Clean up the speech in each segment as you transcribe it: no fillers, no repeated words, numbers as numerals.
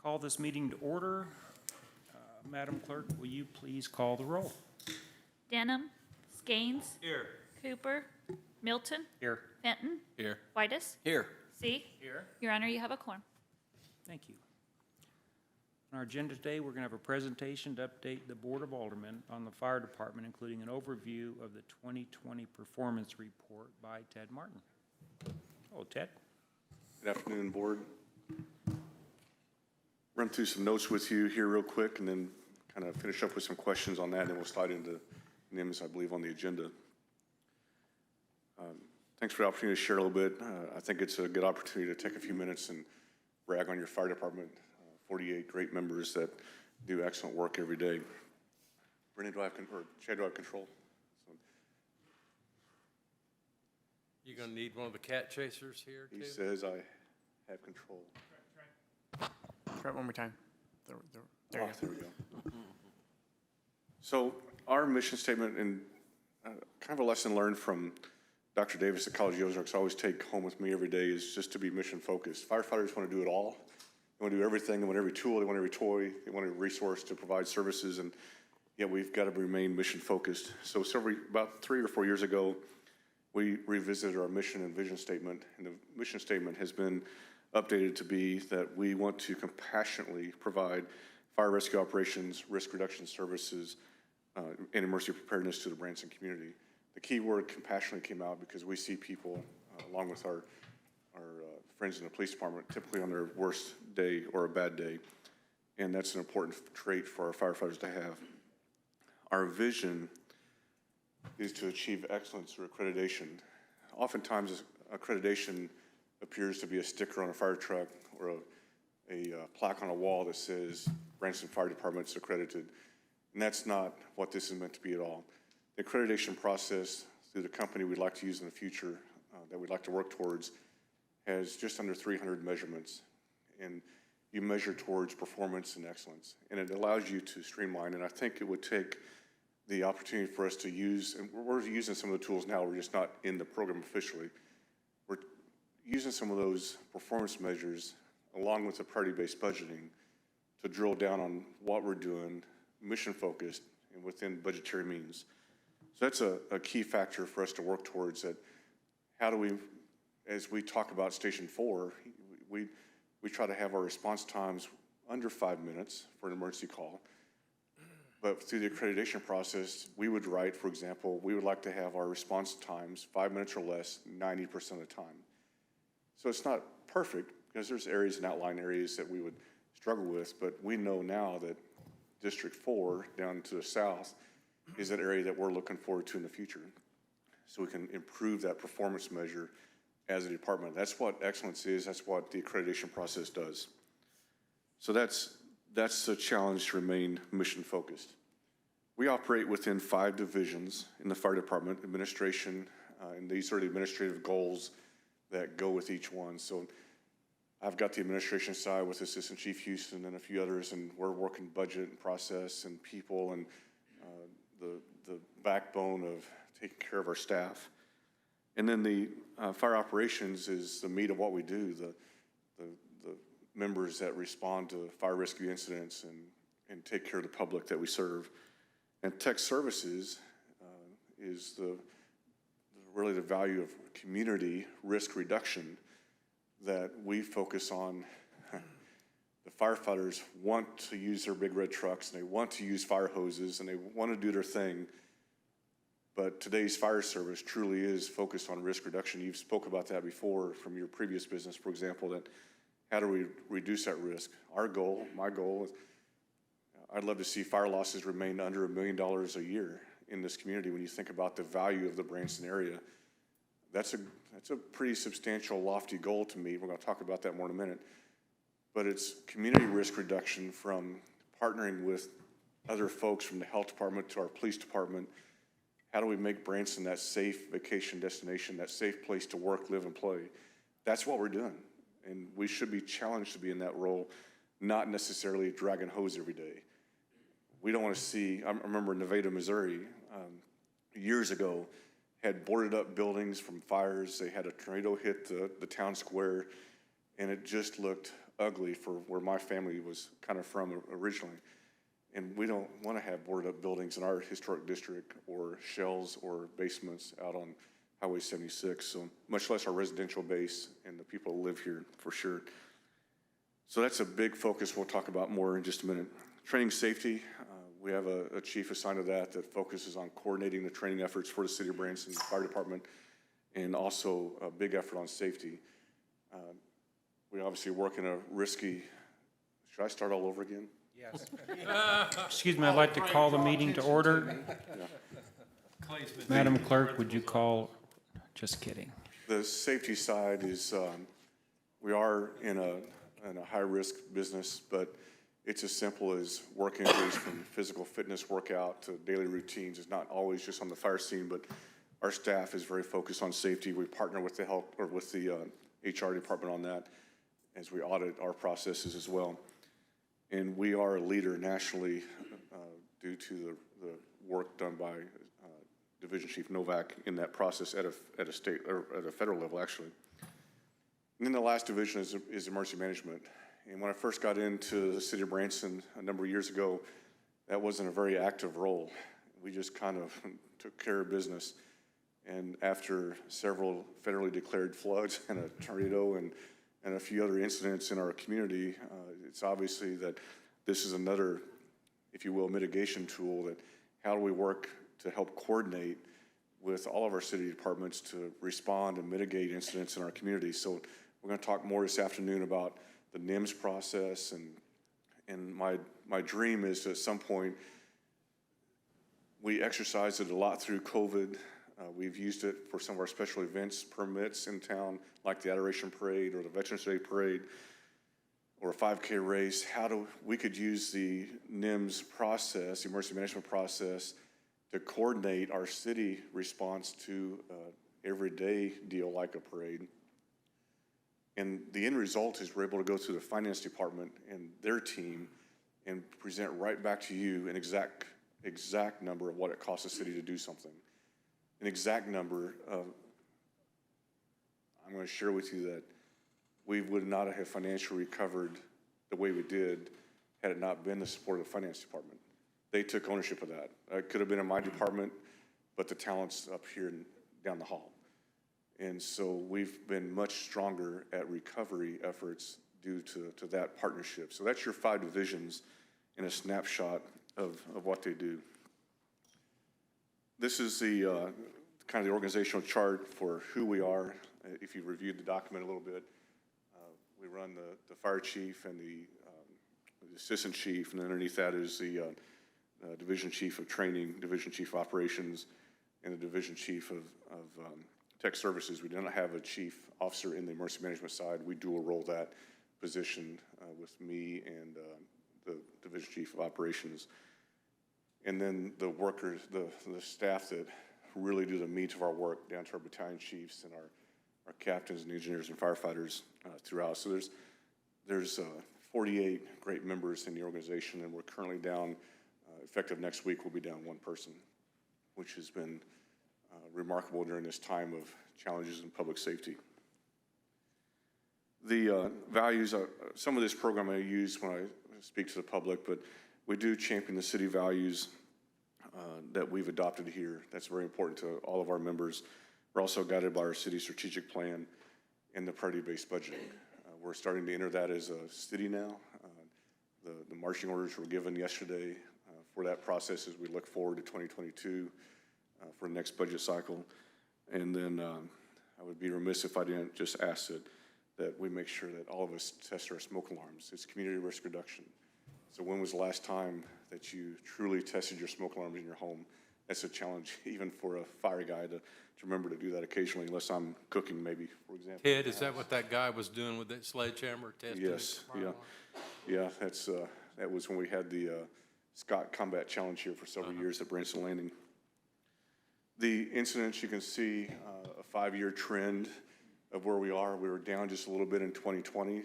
Call this meeting to order. Madam Clerk, will you please call the roll? Denham. Skanes. Here. Cooper. Milton. Here. Fenton. Here. Whitus. Here. See. Here. Your Honor, you have a quorum. Thank you. On our agenda today, we're going to have a presentation to update the Board of Aldermen on the Fire Department, including an overview of the 2020 Performance Report by Ted Martin. Oh, Ted. Good afternoon, Board. Run through some notes with you here real quick and then kind of finish up with some questions on that, and then we'll slide into names, I believe, on the agenda. Thanks for the opportunity to share a little bit. I think it's a good opportunity to take a few minutes and brag on your fire department. 48 great members that do excellent work every day. Brendan, do I have, or Chad, do I have control? You gonna need one of the cat chasers here too? He says I have control. Try it one more time. There you go. There we go. So our mission statement, and kind of a lesson learned from Dr. Davis at College of the Ozarks, I always take home with me every day, is just to be mission focused. Firefighters want to do it all. They want to do everything. They want every tool. They want every toy. They want every resource to provide services, and yet we've got to remain mission focused. So about 3 or 4 years ago, we revisited our mission and vision statement, and the mission statement has been updated to be that we want to compassionately provide fire rescue operations, risk reduction services, and emergency preparedness to the Branson community. The key word compassionately came out because we see people, along with our friends in the police department, typically on their worst day or a bad day, and that's an important trait for our firefighters to have. Our vision is to achieve excellence through accreditation. Oftentimes, accreditation appears to be a sticker on a fire truck or a plaque on a wall that says Branson Fire Department's accredited, and that's not what this is meant to be at all. The accreditation process through the company we'd like to use in the future, that we'd like to work towards, has just under 300 measurements, and you measure towards performance and excellence, and it allows you to streamline, and I think it would take the opportunity for us to use, and we're using some of the tools now, we're just not in the program officially. We're using some of those performance measures along with the priority-based budgeting to drill down on what we're doing, mission-focused and within budgetary means. So that's a key factor for us to work towards. That how do we, as we talk about Station 4, we try to have our response times under 5 minutes for an emergency call. But through the accreditation process, we would write, for example, we would like to have our response times 5 minutes or less 90% of the time. So it's not perfect because there's areas and outlying areas that we would struggle with, but we know now that District 4 down to the south is that area that we're looking forward to in the future. So we can improve that performance measure as a department. That's what excellence is. That's what the accreditation process does. So that's the challenge to remain mission focused. We operate within 5 divisions in the fire department, administration, and these are the administrative goals that go with each one. So I've got the administration side with Assistant Chief Houston and a few others, and we're working budget and process and people and the backbone of taking care of our staff. And then the fire operations is the meat of what we do, the members that respond to fire rescue incidents and take care of the public that we serve. And tech services is really the value of community risk reduction that we focus on. The firefighters want to use their big red trucks, and they want to use fire hoses, and they want to do their thing. But today's fire service truly is focused on risk reduction. You've spoke about that before from your previous business, for example, that how do we reduce that risk? Our goal, my goal, is I'd love to see fire losses remain under $1 million a year in this community. When you think about the value of the Branson area, that's a pretty substantial, lofty goal to me. We're going to talk about that more in a minute. But it's community risk reduction from partnering with other folks from the health department to our police department. How do we make Branson that safe vacation destination, that safe place to work, live, and play? That's what we're doing. And we should be challenged to be in that role, not necessarily dragging hose every day. We don't want to see, I remember Nevada, Missouri, years ago, had boarded up buildings from fires. They had a tornado hit the town square, and it just looked ugly for where my family was kind of from originally. And we don't want to have boarded up buildings in our historic district or shells or basements out on Highway 76, so much less our residential base and the people who live here for sure. So that's a big focus we'll talk about more in just a minute. Training safety, we have a chief assigned to that focuses on coordinating the training efforts for the City of Branson Fire Department, and also a big effort on safety. We obviously work in a risky, should I start all over again? Yes. Excuse me, I'd like to call the meeting to order. Madam Clerk, would you call, just kidding. The safety side is, we are in a high-risk business, but it's as simple as work injuries from physical fitness workout to daily routines. It's not always just on the fire scene, but our staff is very focused on safety. We partner with the health, or with the HR department on that as we audit our processes as well. And we are a leader nationally due to the work done by Division Chief Novak in that process at a state, or at a federal level, actually. And then the last division is emergency management. And when I first got into the City of Branson a number of years ago, that wasn't a very active role. We just kind of took care of business. And after several federally declared floods and a tornado and a few other incidents in our community, it's obviously that this is another, if you will, mitigation tool. That how do we work to help coordinate with all of our city departments to respond and mitigate incidents in our community. So we're going to talk more this afternoon about the NIMS process, and my dream is to, at some point, we exercised it a lot through COVID. We've used it for some of our special events permits in town, like the Adoration Parade or the Veterans Day Parade or a 5K race. We could use the NIMS process, the emergency management process, to coordinate our city response to everyday deal like a parade. And the end result is we're able to go through the finance department and their team and present right back to you an exact number of what it costs the city to do something. An exact number of, I'm going to share with you that we would not have financially recovered the way we did had it not been the support of the finance department. They took ownership of that. It could have been in my department, but the talent's up here and down the hall. And so we've been much stronger at recovery efforts due to that partnership. So that's your 5 divisions in a snapshot of what they do. This is the kind of the organizational chart for who we are. If you reviewed the document a little bit, we run the fire chief and the assistant chief, and underneath that is the division chief of training, division chief of operations, and the division chief of tech services. We do not have a chief officer in the emergency management side. We dual role that position with me and the division chief of operations. And then the workers, the staff that really do the meat of our work, down to our battalion chiefs and our captains and engineers and firefighters throughout. So there's 48 great members in the organization, and we're currently down, effective next week, we'll be down 1 person, which has been remarkable during this time of challenges in public safety. The values, some of this program I use when I speak to the public, but we do champion the city values that we've adopted here. That's very important to all of our members. We're also guided by our city strategic plan and the priority-based budgeting. We're starting to enter that as a city now. The marching orders were given yesterday for that process as we look forward to 2022 for the next budget cycle. And then I would be remiss if I didn't just ask that we make sure that all of us test our smoke alarms. It's community risk reduction. So when was the last time that you truly tested your smoke alarms in your home? That's a challenge even for a fire guy to remember to do that occasionally, unless I'm cooking maybe, for example. Ted, is that what that guy was doing with that sledgehammer testing? Yes, yeah, that was when we had the Scott Combat Challenge here for several years at Branson Landing. The incidents, you can see a 5-year trend of where we are. We were down just a little bit in 2020.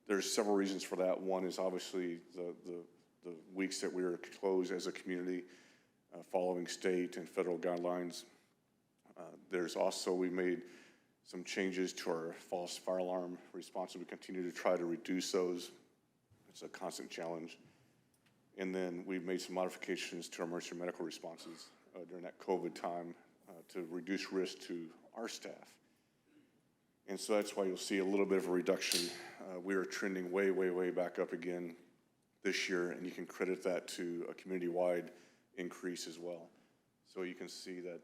There's several reasons for that. One is obviously the weeks that we were closed as a community following state and federal guidelines. There's also, we made some changes to our false fire alarm response. We continue to try to reduce those. It's a constant challenge. And then we've made some modifications to our emergency medical responses during that COVID time to reduce risk to our staff. And so that's why you'll see a little bit of a reduction. We are trending way, way, way back up again this year, and you can credit that to a community-wide increase as well. So you can see that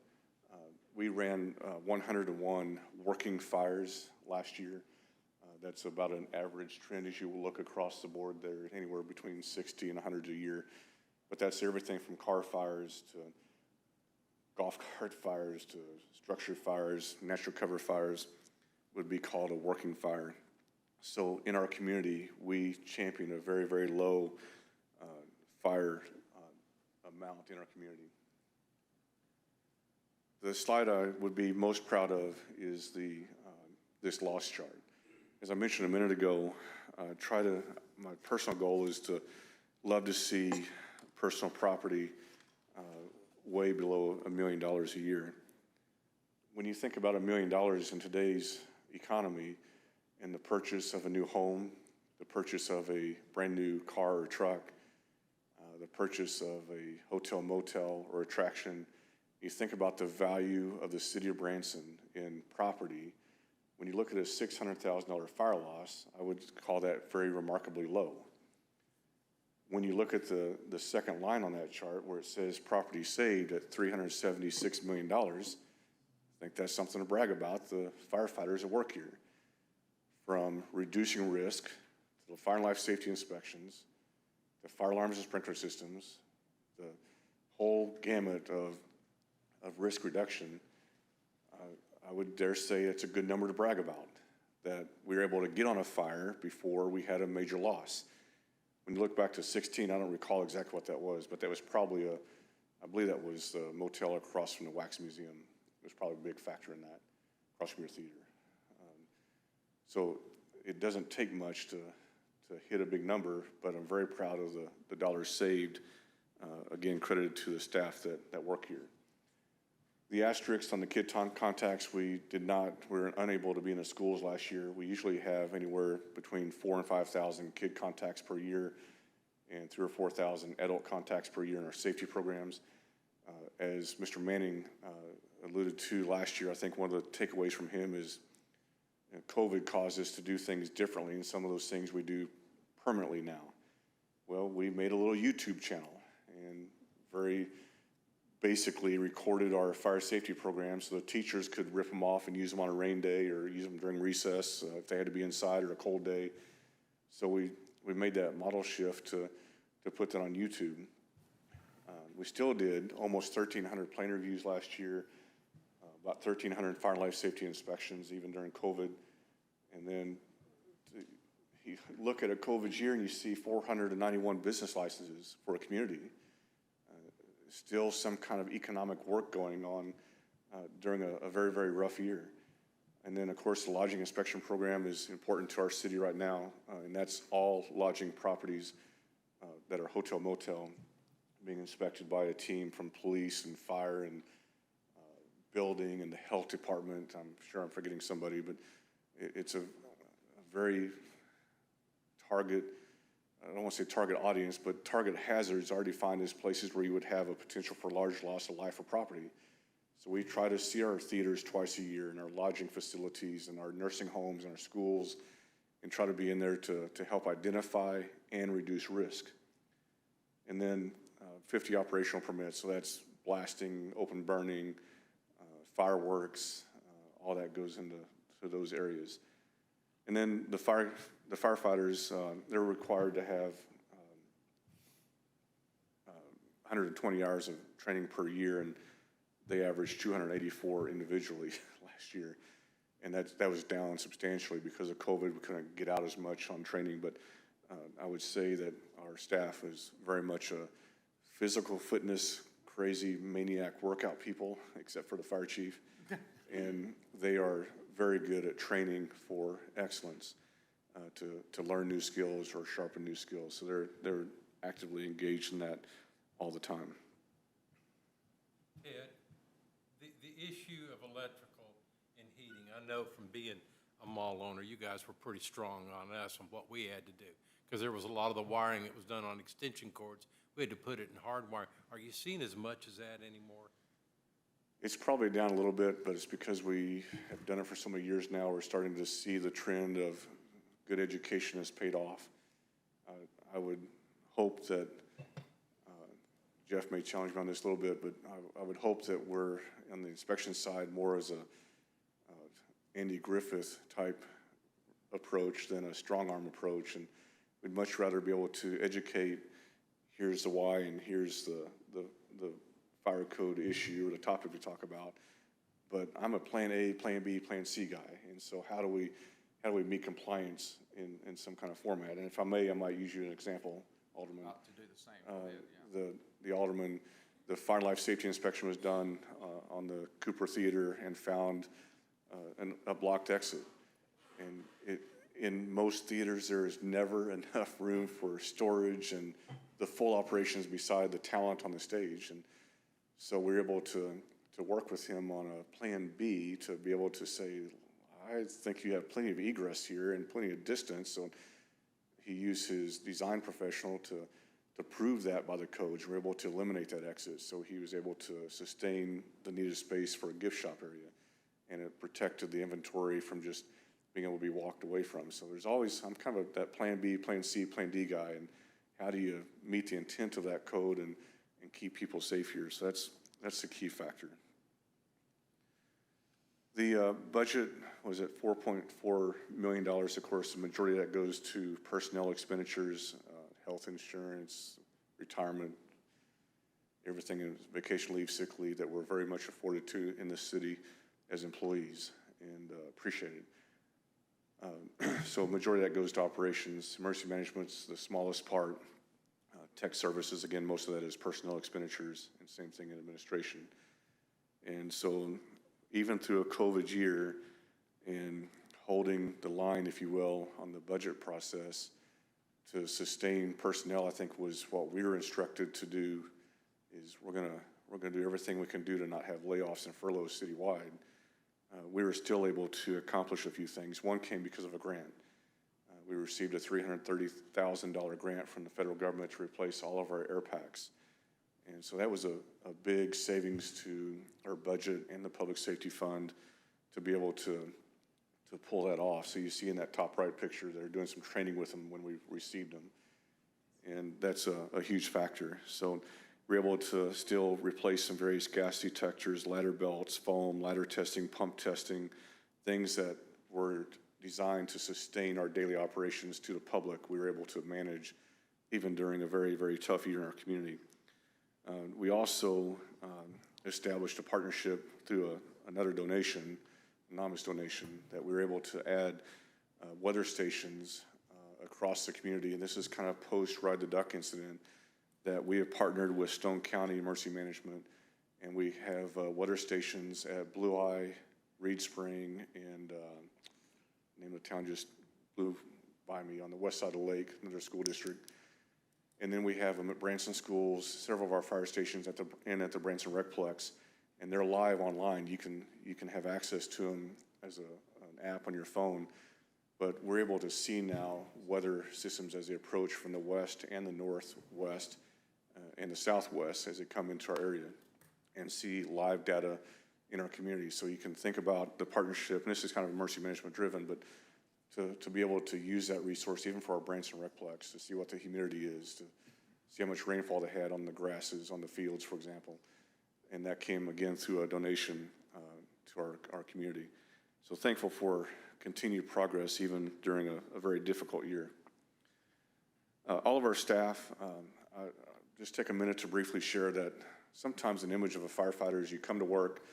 we ran 101 working fires last year. That's about an average trend as you look across the board there, anywhere between 60 and 100 a year. But that's everything from car fires to golf cart fires to structure fires, natural cover fires would be called a working fire. So in our community, we champion a very, very low fire amount in our community. The slide I would be most proud of is this loss chart. As I mentioned a minute ago, my personal goal is to love to see personal property way below $1 million a year. When you think about $1 million in today's economy and the purchase of a new home, the purchase of a brand new car or truck, the purchase of a hotel, motel, or attraction, you think about the value of the city of Branson in property. When you look at a $600,000 fire loss, I would call that very remarkably low. When you look at the second line on that chart where it says property saved at $376 million, I think that's something to brag about, the firefighters that work here. From reducing risk, to the fire and life safety inspections, the fire alarms and sprinkler systems, the whole gamut of risk reduction, I would dare say it's a good number to brag about, that we were able to get on a fire before we had a major loss. When you look back to 16, I don't recall exactly what that was, but that was probably I believe that was the motel across from the Wax Museum. It was probably a big factor in that, across from your theater. So it doesn't take much to hit a big number, but I'm very proud of the dollars saved, again, credited to the staff that work here. The asterisks on the kid contacts, we were unable to be in the schools last year. We usually have anywhere between 4,000 and 5,000 kid contacts per year and 3,000 or 4,000 adult contacts per year in our safety programs. As Mr. Manning alluded to last year, I think one of the takeaways from him is COVID caused us to do things differently, and some of those things we do permanently now. Well, we made a little YouTube channel and very basically recorded our fire safety programs so the teachers could rip them off and use them on a rain day or use them during recess if they had to be inside or a cold day. So we made that model shift to put that on YouTube. We still did almost 1,300 plane reviews last year, about 1,300 fire and life safety inspections even during COVID. And then you look at a COVID year and you see 491 business licenses for a community. Still some kind of economic work going on during a very, very rough year. And then, of course, the lodging inspection program is important to our city right now, and that's all lodging properties that are hotel, motel, being inspected by a team from police and fire and building and the health department. I'm sure I'm forgetting somebody, but it's a very target, I don't want to say target audience, but target hazards are defined as places where you would have a potential for large loss of life or property. So we try to see our theaters twice a year and our lodging facilities and our nursing homes and our schools and try to be in there to help identify and reduce risk. And then 50 operational permits, so that's blasting, open burning, fireworks, all that goes into those areas. And then the firefighters, they're required to have 120 hours of training per year, and they averaged 284 individually last year. And that was down substantially because of COVID. We couldn't get out as much on training, but I would say that our staff is very much a physical fitness, crazy maniac workout people, except for the fire chief. And they are very good at training for excellence, to learn new skills or sharpen new skills. So they're actively engaged in that all the time. Ted, the issue of electrical and heating, I know from being a mall owner, you guys were pretty strong on us on what we had to do. Because there was a lot of the wiring that was done on extension cords. We had to put it in hard wire. Are you seeing as much as that anymore? It's probably down a little bit, but it's because we have done it for so many years now. We're starting to see the trend of good education has paid off. I would hope that, Jeff may challenge me on this a little bit, but I would hope that we're on the inspection side more as a Andy Griffith type approach than a strong arm approach. And we'd much rather be able to educate, here's the why and here's the fire code issue or the topic we talk about. But I'm a plan A, plan B, plan C guy. And so how do we meet compliance in some kind of format? And if I may, I might use you as an example, Alderman. To do the same. The Alderman, the fire and life safety inspection was done on the Cooper Theater and found a blocked exit. And in most theaters, there is never enough room for storage and the full operations beside the talent on the stage. And so we're able to work with him on a plan B to be able to say, I think you have plenty of egress here and plenty of distance. So he used his design professional to prove that by the codes. We're able to eliminate that exit. So he was able to sustain the needed space for a gift shop area. And it protected the inventory from just being able to be walked away from. So there's always, I'm kind of that plan B, plan C, plan D guy. And how do you meet the intent of that code and keep people safe here? So that's the key factor. The budget was at $4.4 million. Of course, the majority of that goes to personnel expenditures, health insurance, retirement, everything in vacation leave, sick leave that we're very much afforded to in this city as employees, and appreciate it. So majority of that goes to operations. Emergency management's the smallest part. Tech services, again, most of that is personnel expenditures, and same thing in administration. And so even through a COVID year and holding the line, if you will, on the budget process to sustain personnel, I think was what we were instructed to do. Is we're gonna do everything we can do to not have layoffs and furloughs citywide. We were still able to accomplish a few things. One came because of a grant. We received a $330,000 grant from the federal government to replace all of our air packs. And so that was a big savings to our budget and the public safety fund to be able to pull that off. So you see in that top right picture, they're doing some training with them when we received them. And that's a huge factor. So we're able to still replace some various gas detectors, ladder belts, foam, ladder testing, pump testing, things that were designed to sustain our daily operations to the public. We were able to manage even during a very, very tough year in our community. We also established a partnership through another donation, anonymous donation, that we were able to add weather stations across the community. And this is kind of post Ride the Duck incident, that we have partnered with Stone County Emergency Management, and we have weather stations at Blue Eye, Reed Spring, and name of the town just blew by me, on the west side of the lake, another school district. And then we have them at Branson schools, several of our fire stations at the Branson Recplex, and they're live online. You can have access to them as an app on your phone, but we're able to see now weather systems as they approach from the west and the northwest and the southwest as they come into our area, and see live data in our community. So you can think about the partnership, and this is kind of emergency management driven, but to be able to use that resource even for our Branson Recplex, to see what the humidity is, to see how much rainfall they had on the grasses, on the fields, for example. And that came again through a donation to our community. So thankful for continued progress even during a very difficult year. All of our staff, I just take a minute to briefly share that sometimes an image of a firefighter is you come to work,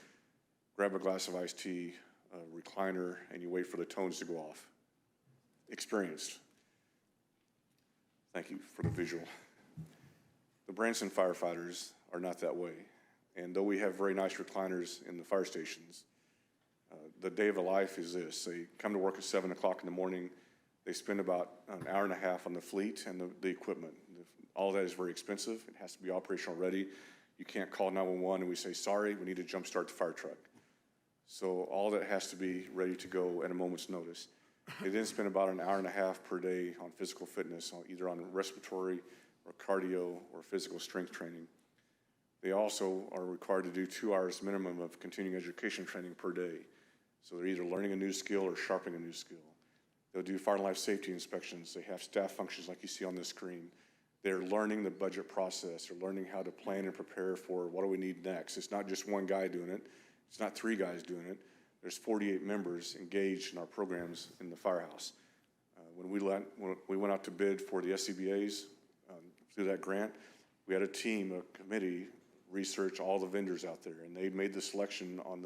grab a glass of iced tea, a recliner, and you wait for the tones to go off. Experienced. Thank you for the visual. The Branson firefighters are not that way. And though we have very nice recliners in the fire stations, the day of the life is this. They come to work at 7 o'clock in the morning. They spend about an hour and a half on the fleet and the equipment. All of that is very expensive. It has to be operational ready. You can't call 911 and we say, sorry, we need to jumpstart the fire truck. So all that has to be ready to go at a moment's notice. They then spend about an hour and a half per day on physical fitness, either on respiratory or cardio or physical strength training. They also are required to do 2 hours minimum of continuing education training per day. So they're either learning a new skill or sharpening a new skill. They'll do fire and life safety inspections. They have staff functions like you see on this screen. They're learning the budget process. They're learning how to plan and prepare for what do we need next. It's not just one guy doing it. It's not 3 guys doing it. There's 48 members engaged in our programs in the firehouse. When we went out to bid for the SCBA's through that grant, we had a team, a committee, research all the vendors out there, and they made the selection on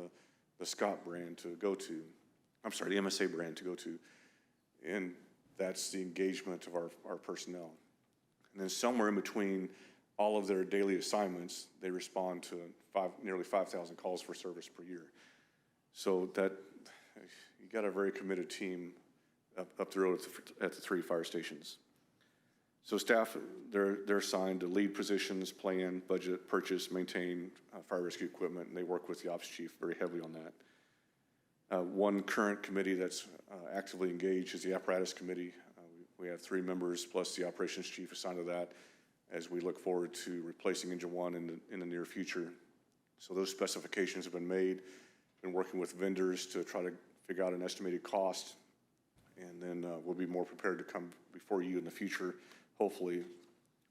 the Scott brand to go to. I'm sorry, the MSA brand to go to. And that's the engagement of our personnel. And then somewhere in between all of their daily assignments, they respond to nearly 5,000 calls for service per year. So that, you got a very committed team up the road at the 3 fire stations. So staff, they're assigned to lead positions, plan, budget, purchase, maintain fire rescue equipment, and they work with the ops chief very heavily on that. One current committee that's actively engaged is the apparatus committee. We have 3 members plus the operations chief assigned to that as we look forward to replacing engine 1 in the near future. So those specifications have been made, been working with vendors to try to figure out an estimated cost, and then we'll be more prepared to come before you in the future, hopefully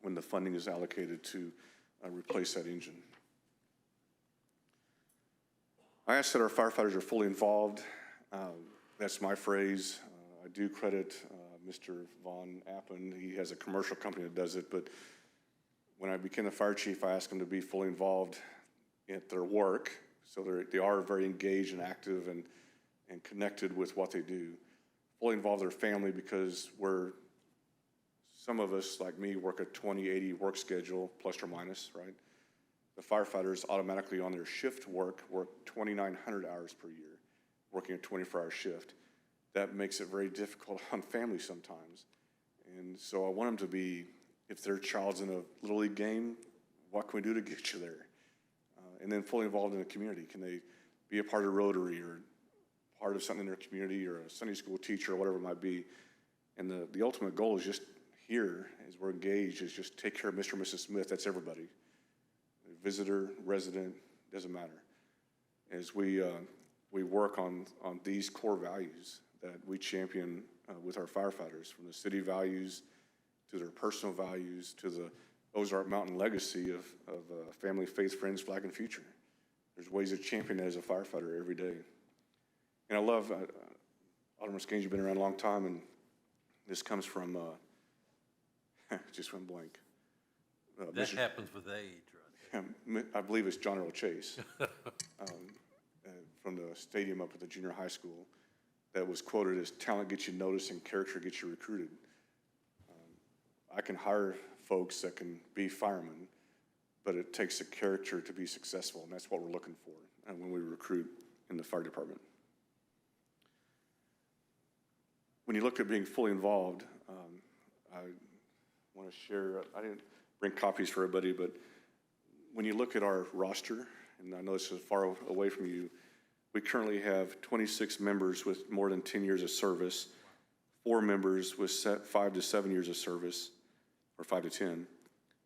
when the funding is allocated to replace that engine. I ask that our firefighters are fully involved. That's my phrase. I do credit Mr. Von Appen. He has a commercial company that does it, but when I became the fire chief, I asked them to be fully involved at their work. So they are very engaged and active and connected with what they do. Fully involve their family because some of us, like me, work a 20-80 work schedule, plus or minus, right? The firefighters automatically on their shift work 2,900 hours per year, working a 24-hour shift. That makes it very difficult on families sometimes. And so I want them to be, if their child's in a Little League game, what can we do to get you there? And then fully involved in the community. Can they be a part of Rotary or part of something in their community or a Sunday school teacher or whatever it might be? And the ultimate goal is just here, as we're engaged, is just take care of Mr. and Mrs. Smith. That's everybody. Visitor, resident, doesn't matter. As we work on these core values that we champion with our firefighters, from the city values to their personal values to the Ozark Mountain legacy of family, faith, friends, flag, and future. There's ways to champion that as a firefighter every day. And I love, Alderman Skanes, you've been around a long time, and this comes from, just went blank. That happens with age, right? I believe it's John Earl Chase from the stadium up at the junior high school that was quoted as, talent gets you noticed and character gets you recruited. I can hire folks that can be firemen, but it takes a character to be successful, and that's what we're looking for when we recruit in the fire department. When you look at being fully involved, I want to share, I didn't bring copies for everybody, but when you look at our roster, and I know this is far away from you, we currently have 26 members with more than 10 years of service, 4 members with 5 to 7 years of service, or 5 to 10,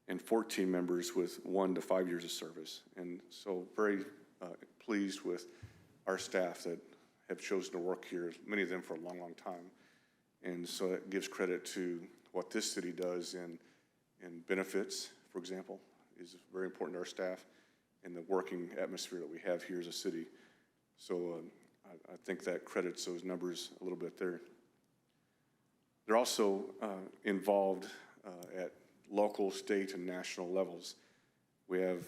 and 14 members with 1 to 5 years of service. And so very pleased with our staff that have chosen to work here, many of them for a long, long time. And so it gives credit to what this city does in benefits, for example, is very important to our staff, and the working atmosphere that we have here as a city. So I think that credits those numbers a little bit there. They're also involved at local, state, and national levels. We have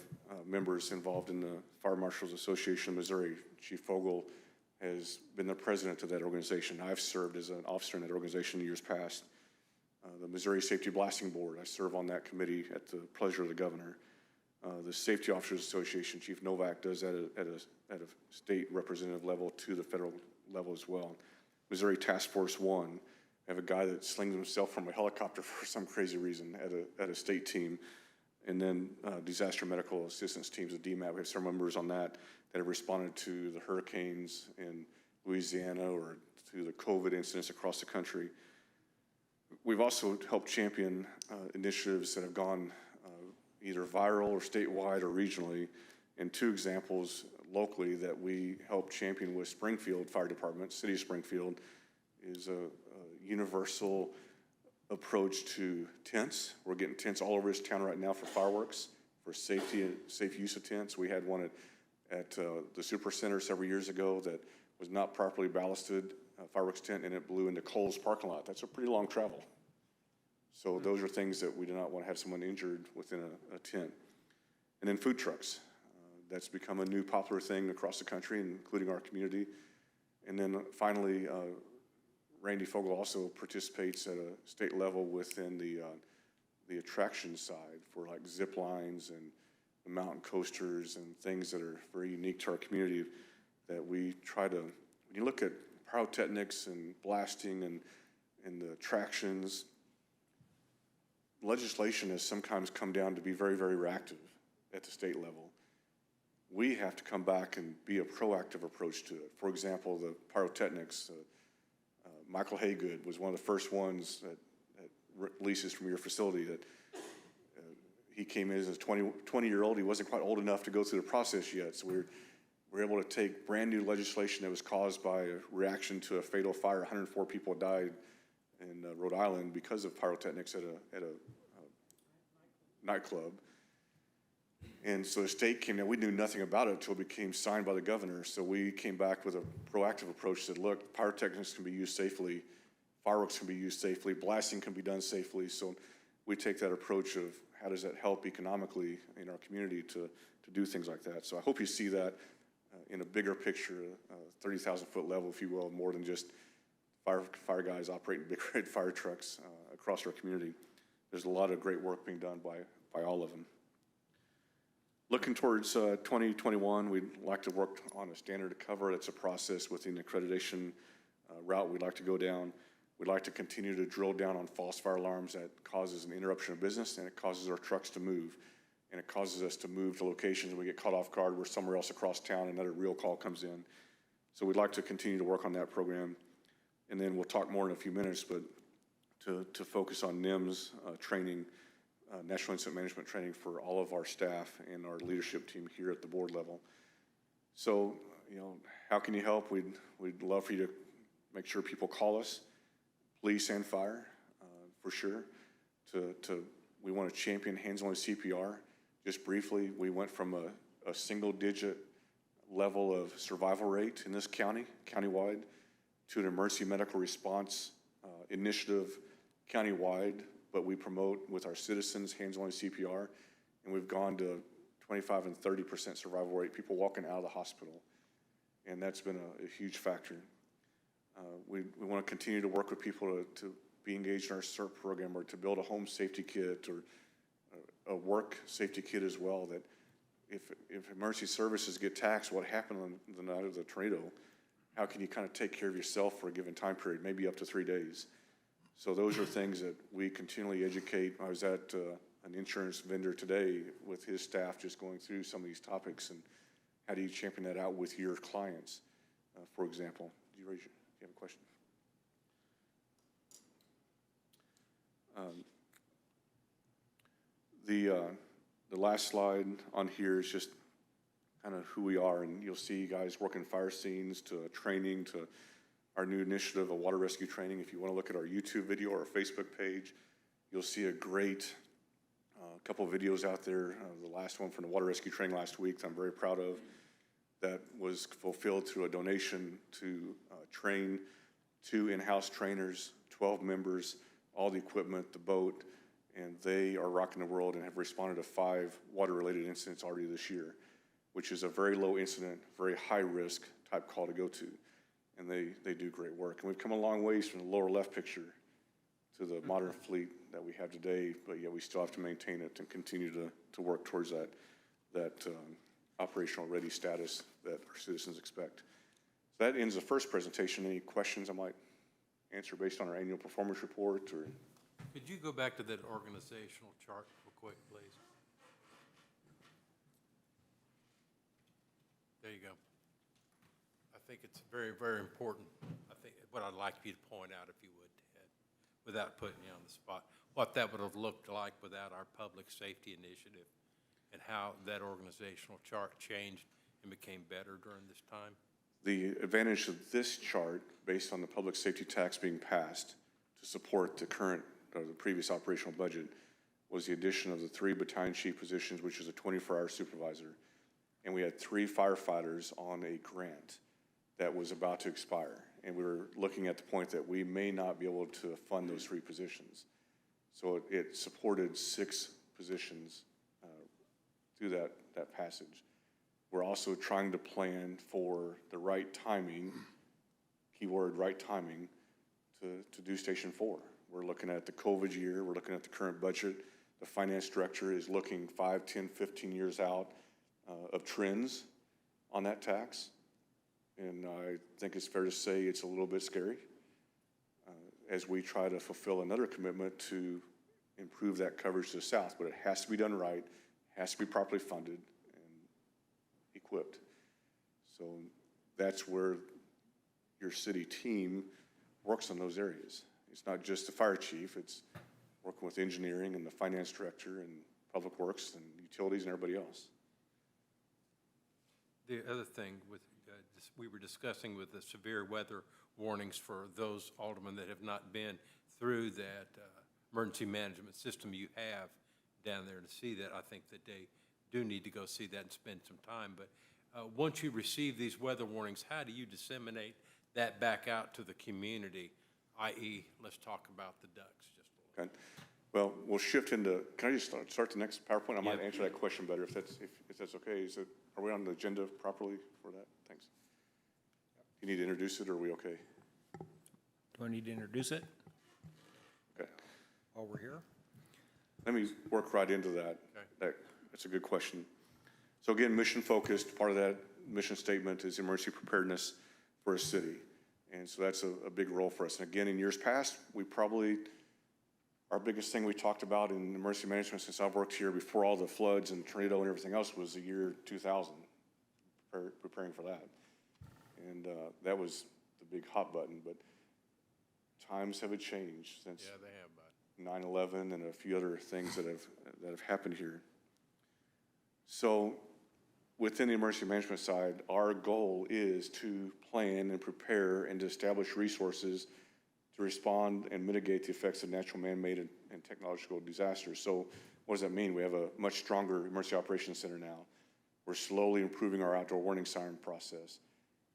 members involved in the Fire Marshals Association of Missouri. Chief Fogel has been the president of that organization. I've served as an officer in that organization in years past. The Missouri Safety Blasting Board, I serve on that committee at the pleasure of the governor. The Safety Officers Association, Chief Novak does that at a state representative level to the federal level as well. Missouri Task Force 1, I have a guy that slings himself from a helicopter for some crazy reason at a state team. And then disaster medical assistance teams, the DMAP, we have several members on that have responded to the hurricanes in Louisiana or to the COVID incidents across the country. We've also helped champion initiatives that have gone either viral or statewide or regionally. And two examples locally that we helped champion with Springfield Fire Department, City of Springfield, is a universal approach to tents. We're getting tents all over this town right now for fireworks, for safety and safe use of tents. We had one at the Super Center several years ago that was not properly ballasted, fireworks tent, and it blew into Kohl's parking lot. That's a pretty long travel. So those are things that we do not want to have someone injured within a tent. And then food trucks. That's become a new popular thing across the country, including our community. And then finally, Randy Fogel also participates at a state level within the attraction side for like zip lines and the mountain coasters and things that are very unique to our community that we try to, when you look at pyrotechnics and blasting and the attractions, legislation has sometimes come down to be very, very reactive at the state level. We have to come back and be a proactive approach to it. For example, the pyrotechnics, Michael Haygood was one of the first ones that leases from your facility that he came in as a 20-year-old. He wasn't quite old enough to go through the process yet. So we were able to take brand new legislation that was caused by a reaction to a fatal fire. 104 people died in Rhode Island because of pyrotechnics at a nightclub. And so the state came down. We knew nothing about it until it became signed by the governor. So we came back with a proactive approach, said, look, pyrotechnics can be used safely, fireworks can be used safely, blasting can be done safely. So we take that approach of how does that help economically in our community to do things like that. So I hope you see that in a bigger picture, 30,000-foot level, if you will, more than just fire guys operating big red fire trucks across our community. There's a lot of great work being done by all of them. Looking towards 2021, we'd like to work on a standard to cover. That's a process within the accreditation route we'd like to go down. We'd like to continue to drill down on false fire alarms that causes an interruption of business, and it causes our trucks to move. And it causes us to move to locations we get caught off guard. We're somewhere else across town, and another real call comes in. So we'd like to continue to work on that program. And then we'll talk more in a few minutes, but to focus on NIMS training, National Incident Management training for all of our staff and our leadership team here at the board level. So, how can you help? We'd love for you to make sure people call us, police and fire, for sure. We want to champion hands-on CPR. Just briefly, we went from a single-digit level of survival rate in this county, countywide, to an emergency medical response initiative countywide, but we promote with our citizens hands-on CPR, and we've gone to 25 and 30% survival rate, people walking out of the hospital, and that's been a huge factor. We want to continue to work with people to be engaged in our CERT program or to build a home safety kit or a work safety kit as well, that if emergency services get taxed, what happened on the night of the tornado, how can you kind of take care of yourself for a given time period, maybe up to 3 days? So those are things that we continually educate. I was at an insurance vendor today with his staff just going through some of these topics and how do you champion that out with your clients, for example. Do you have a question? The last slide on here is just kind of who we are, and you'll see guys working fire scenes to training to our new initiative of water rescue training. If you want to look at our YouTube video or our Facebook page, you'll see a great couple of videos out there. The last one from the water rescue training last week that I'm very proud of, that was fulfilled through a donation to train 2 in-house trainers, 12 members, all the equipment, the boat, and they are rocking the world and have responded to 5 water-related incidents already this year, which is a very low incident, very high-risk type call to go to. And they do great work. And we've come a long ways from the lower left picture to the modern fleet that we have today, but yet we still have to maintain it and continue to work towards that operational ready status that our citizens expect. So that ends the first presentation. Any questions I might answer based on our annual performance report? Or Could you go back to that organizational chart real quick, please? you go. I think it's very, very important. I think what I'd like you to point out, if you would, Ted, without putting you on the spot, what that would have looked like without our public safety initiative and how that organizational chart changed and became better during this time. The advantage of this chart, based on the public safety tax being passed to support the current, or the previous operational budget, was the addition of the 3 battalion chief positions, which is a 24-hour supervisor. And we had 3 firefighters on a grant that was about to expire. And we were looking at the point that we may not be able to fund those 3 positions. So it supported 6 positions through that passage. We're also trying to plan for the right timing, keyword right timing, to do Station 4. We're looking at the COVID year, we're looking at the current budget. The finance director is looking 5, 10, 15 years out of trends on that tax. And I think it's fair to say it's a little bit scary as we try to fulfill another commitment to improve that coverage to the south. But it has to be done right, has to be properly funded and equipped. So that's where your city team works on those areas. It's not just the fire chief, it's working with engineering and the finance director and public works and utilities and everybody else. The other thing with, we were discussing with the severe weather warnings for those aldermen that have not been through that emergency management system you have down there to see that. I think that they do need to go see that and spend some time. But once you receive these weather warnings, how do you disseminate that back out to the community, i.e., let's talk about the ducks just a little. Okay. Well, we'll shift into, can I just start the next PowerPoint? I might Yeah. answer that question better if that's okay. Are we on the agenda properly for that? Thanks. You need to introduce it, or are we okay? Do I need to introduce it Okay. while we're here? Let me work right into that. Okay. That's a good question. So again, mission focused, part of that mission statement is emergency preparedness for a city. And so that's a big role for us. And again, in years past, our biggest thing we talked about in emergency management since I've worked here before all the floods and tornado and everything else was the year 2000, preparing for that. And that was the big hot button, but times have changed since Yeah, they have, bud. 9/11 and a few other things that have happened here. So within the emergency management side, our goal is to plan and prepare and to establish resources to respond and mitigate the effects of natural man-made and technological disasters. So what does that mean? We have a much stronger emergency operations center now. We're slowly improving our outdoor warning siren process.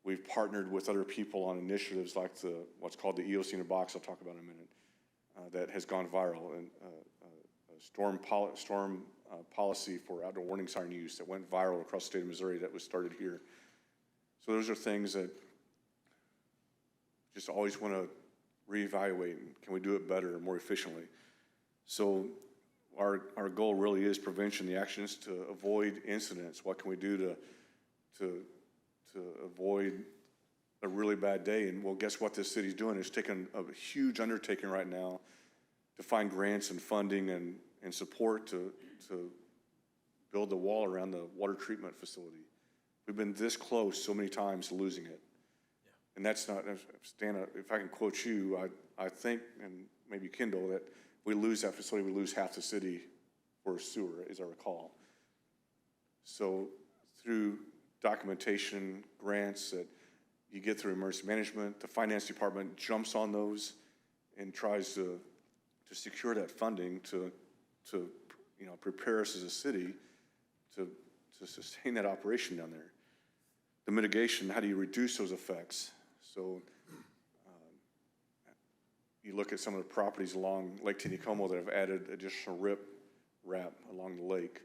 We've partnered with other people on initiatives like what's called the EOC in a Box, I'll talk about in a minute, that has gone viral, and storm policy for outdoor warning siren use that went viral across the state of Missouri that was started here. So those are things that just always want to reevaluate. Can we do it better and more efficiently? So our goal really is prevention, the actions to avoid incidents. What can we do to avoid a really bad day? And well, guess what this city's doing? It's taking a huge undertaking right now to find grants and funding and support to build the wall around the water treatment facility. We've been this close so many times to losing it. Yeah. And that's not, Stan, if I can quote you, I think, and maybe Kendall, that we lose that facility, we lose half the city for sewer, as I recall. So through documentation, grants that you get through emergency management, the finance department jumps on those and tries to secure that funding to prepare us as a city to sustain that operation down there. The mitigation, how do you reduce those effects? So you look at some of the properties along Lake Titicomo that have added additional wrap along the lake,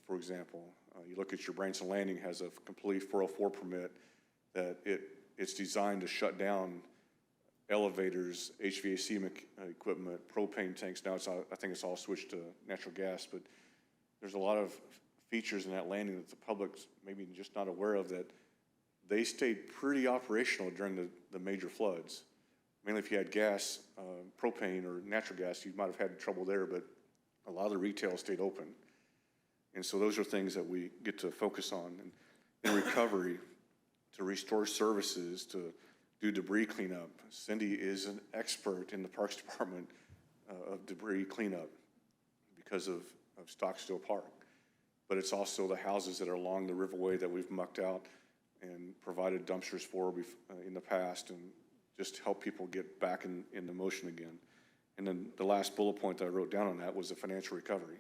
for example. You look at your Branson Landing has a complete 404 permit that it's designed to shut down elevators, HVAC equipment, propane tanks. Now I think it's all switched to natural gas, but there's a lot of features in that landing that the public's maybe just not aware of, that they stayed pretty operational during the major floods. Mainly if you had gas, propane or natural gas, you might have had trouble there, but a lot of the retail stayed open. And so those are things that we get to focus on. And in recovery, to restore services, to do debris cleanup. Cindy is an expert in the Parks Department of debris cleanup because of Stockstill Park. But it's also the houses that are along the riverway that we've mucked out and provided dumpsters for in the past, and just help people get back in the motion again. And then the last bullet point that I wrote down on that was the financial recovery.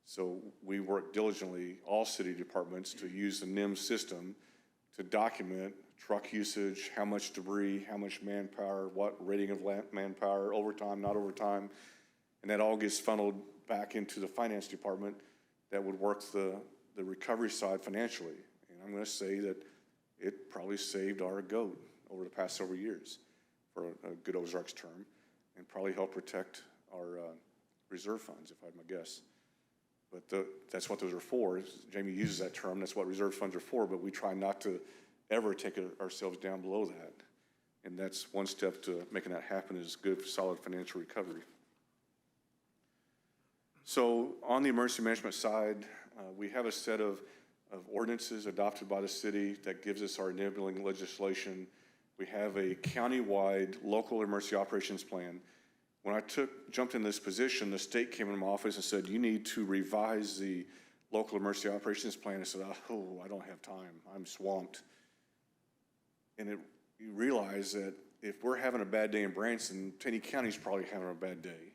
So we work diligently, all city departments, to use the NIM system to document truck usage, how much debris, how much manpower, what rating of manpower, overtime, not overtime, and that all gets funneled back into the finance department that would work the recovery side financially. And I'm going to say that it probably saved our goat over the past several years for a good Ozarks term, and probably helped protect our reserve funds, if I had my guess. But that's what those are for. Jamie uses that term. That's what reserve funds are for, but we try not to ever take ourselves down below that. And that's one step to making that happen, is good, solid financial recovery. So on the emergency management side, we have a set of ordinances adopted by the city that gives us our enabling legislation. We have a county-wide local emergency operations plan. When I jumped in this position, the state came in my office and said, you need to revise the local emergency operations plan. I said, oh, I don't have time. I'm swamped. And you realize that if we're having a bad day in Branson, Taney County's probably having a bad day.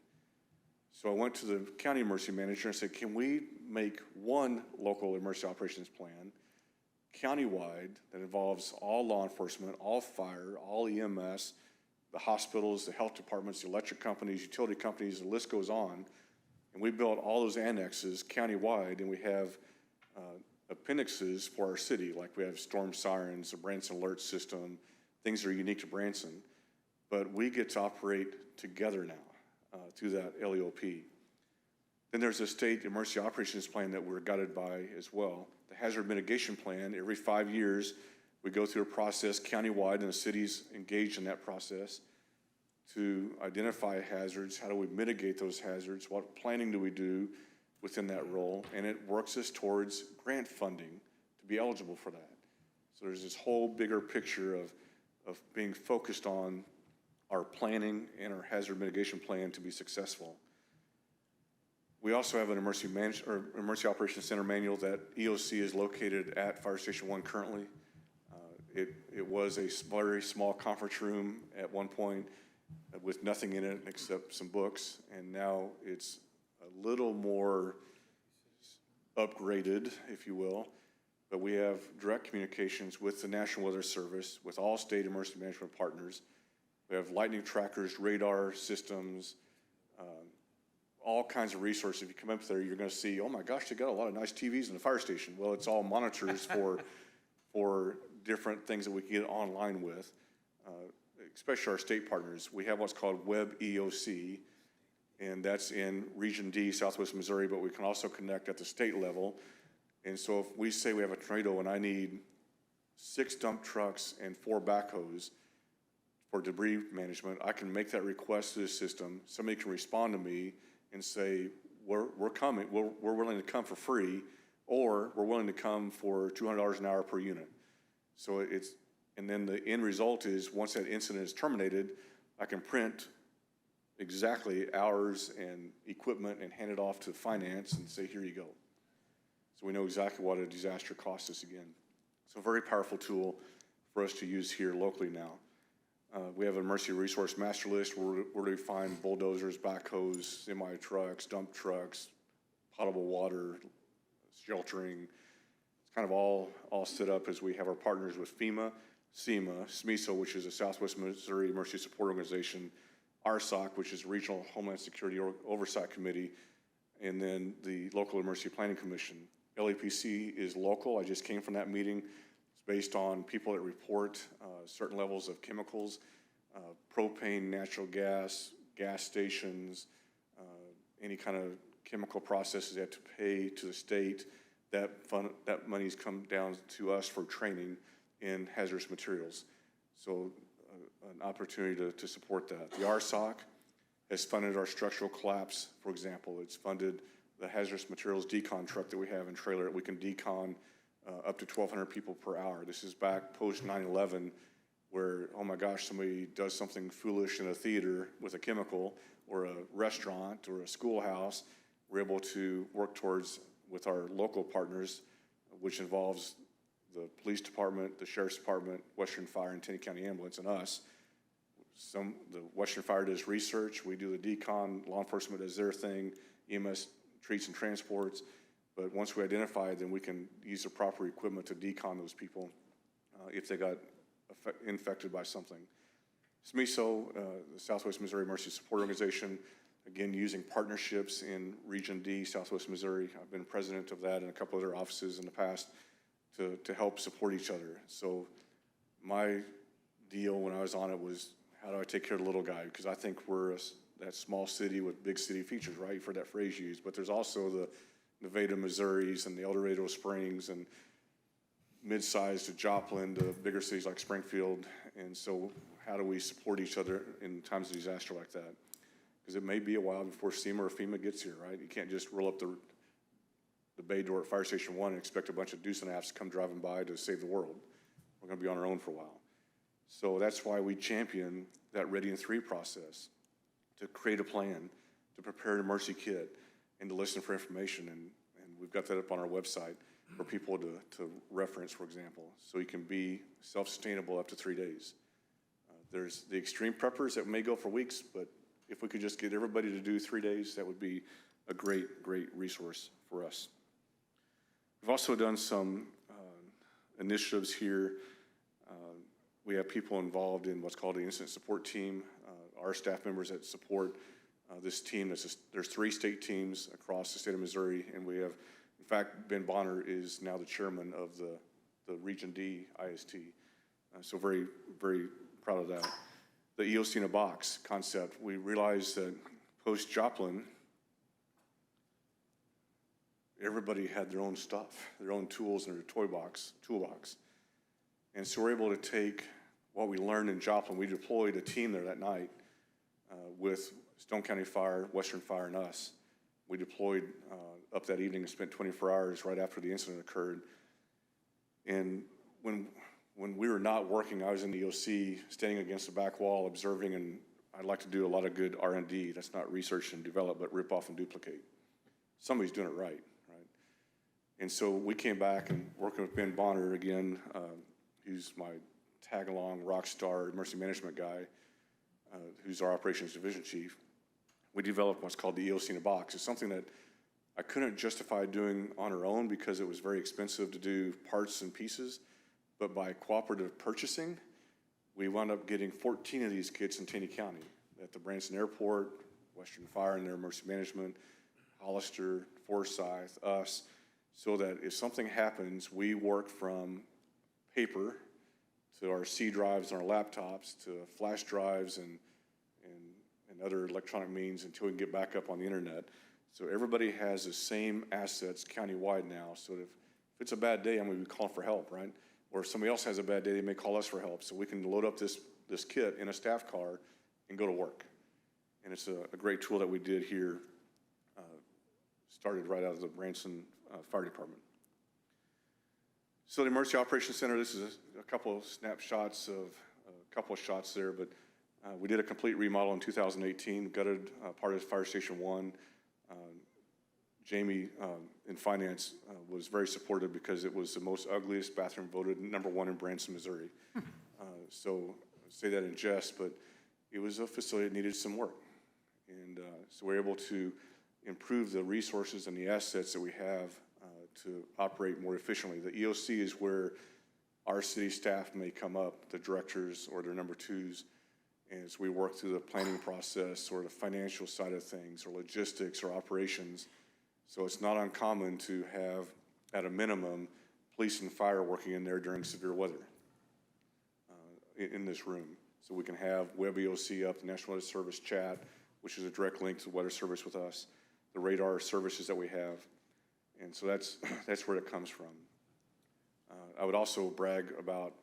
So I went to the county emergency manager and said, can we make one local emergency operations plan countywide that involves all law enforcement, all fire, all EMS, the hospitals, the health departments, the electric companies, utility companies, the list goes on. And we built all those annexes countywide, and we have appendixes for our city, like we have storm sirens, the Branson alert system, things that are unique to Branson. But we get to operate together now through that LEOP. Then there's a state emergency operations plan that we're guided by as well. The hazard mitigation plan, every 5 years, we go through a process countywide, and the city's engaged in that process to identify hazards. How do we mitigate those hazards? What planning do we do within that role? And it works us towards grant funding to be eligible for that. So there's this whole bigger picture of being focused on our planning and our hazard mitigation plan to be successful. We also have an emergency operations center manual that EOC is located at Fire Station 1 currently. It was a very small conference room at one point with nothing in it except some books, and now it's a little more upgraded, if you will. But we have direct communications with the National Weather Service, with all state emergency management partners. We have lightning trackers, radar systems, all kinds of resources. If you come up there, you're going to see, oh my gosh, they got a lot of nice TVs in the fire station. Well, it's all monitors for different things that we can get online with, especially our state partners. We have what's called Web EOC, and that's in Region D, Southwest Missouri, but we can also connect at the state level. And so if we say we have a tornado and I need 6 dump trucks and 4 backhoes for debris management, I can make that request to the system. Somebody can respond to me and say, we're coming, we're willing to come for free, or we're willing to come for $200 an hour per unit. So and then the end result is, once that incident is terminated, I can print exactly hours and equipment and hand it off to finance and say, here you go. So we know exactly what a disaster costs us again. So a very powerful tool for us to use here locally now. We have an emergency resource master list where we find bulldozers, backhoes, semi-trucks, dump trucks, potable water, sheltering. It's kind of all set up as we have our partners with FEMA, SEMA, SMESO, which is a Southwest Missouri Emergency Support Organization, RSOC, which is Regional Homeland Security Oversight Committee, and then the Local Emergency Planning Commission. LEPC is local. I just came from that meeting. It's based on people that report certain levels of chemicals, propane, natural gas, gas stations, any kind of chemical processes they have to pay to the state. That money's come down to us for training in hazardous materials. So an opportunity to support that. The RSOC has funded our structural collapse, for example. It's funded the hazardous materials decon truck that we have in trailer. We can decon up to 1,200 people per hour. This is back post 9/11, where, oh my gosh, somebody does something foolish in a theater with a chemical, or a restaurant, or a schoolhouse. We're able to work towards, with our local partners, which involves the police department, the sheriff's department, Western Fire, and Tennessee County Ambulance, and us. The Western Fire does research, we do the decon, law enforcement does their thing, EMS treats and transports. But once we identify, then we can use the proper equipment to decon those people if they got infected by something. SMISO, the Southwest Missouri Mercy Support Organization, again, using partnerships in Region D, Southwest Missouri. I've been president of that and a couple other offices in the past to help support each other. So my deal when I was on it was, how do I take care of the little guy? Because I think we're that small city with big city features, right? You've heard that phrase used. But there's also the Nevada, Missouris, and the El Dorado Springs, and mid-sized to Joplin to bigger cities like Springfield. And so how do we support each other in times of disaster like that? Because it may be a while before SEMA or FEMA gets here, right? You can't just roll up the bay door at Fire Station 1 and expect a bunch of deuce and a halves to come driving by to save the world. We're going to be on our own for a while. So that's why we champion that Ready in 3 process, to create a plan, to prepare an emergency kit, and to listen for information. And we've got that up on our website for people to reference, for example, so you can be self-sustainable up to 3 days. There's the extreme preppers that may go for weeks, but if we could just get everybody to do 3 days, that would be a great, great resource for us. We've also done some initiatives here. We have people involved in what's called the incident support team. Our staff members that support this team. There's 3 state teams across the state of Missouri, and we have, in fact, Ben Bonner is now the chairman of the Region D IST. So very, very proud of that. The EOC in a box concept, we realized that post-Joplin, everybody had their own stuff, their own tools in their toolbox. And so we're able to take what we learned in Joplin. We deployed a team there that night with Stone County Fire, Western Fire, and us. We deployed up that evening and spent 24 hours right after the incident occurred. And when we were not working, I was in the EOC, standing against the back wall, observing, and I'd like to do a lot of good R&D. That's not research and develop, but rip off and duplicate. Somebody's doing it right? And so we came back and working with Ben Bonner again, who's my tag-along rock star emergency management guy, who's our operations division chief. We developed what's called the EOC in a box. It's something that I couldn't justify doing on our own because it was very expensive to do parts and pieces, but by cooperative purchasing, we wound up getting 14 of these kits in Tennessee County at the Branson Airport, Western Fire and their emergency management, Hollister, Forsyth, us, so that if something happens, we work from paper to our C drives on our laptops to flash drives and other electronic means until we can get back up on the internet. So everybody has the same assets countywide now. So if it's a bad day, I'm going to be calling for help, right? Or if somebody else has a bad day, they may call us for help. So we can load up this kit in a staff car and go to work. And it's a great tool that we did here, started right out of the Branson Fire Department. So the Emergency Operations Center, this is a couple of snapshots of a couple of shots there, but we did a complete remodel in 2018, gutted part of Fire Station 1. Jamie in finance was very supportive because it was the most ugliest bathroom, voted #1 in Branson, Missouri. So I say that in jest, but it was a facility that needed some work. And so we're able to improve the resources and the assets that we have to operate more efficiently. The EOC is where our city staff may come up, the directors or their number 2s, as we work through the planning process or the financial side of things or logistics or operations. So it's not uncommon to have, at a minimum, police and fire working in there during severe weather in this room. So we can have Web EOC up, the National Weather Service chat, which is a direct link to the Weather Service with us, the radar services that we have. And so that's where it comes from. I would also brag about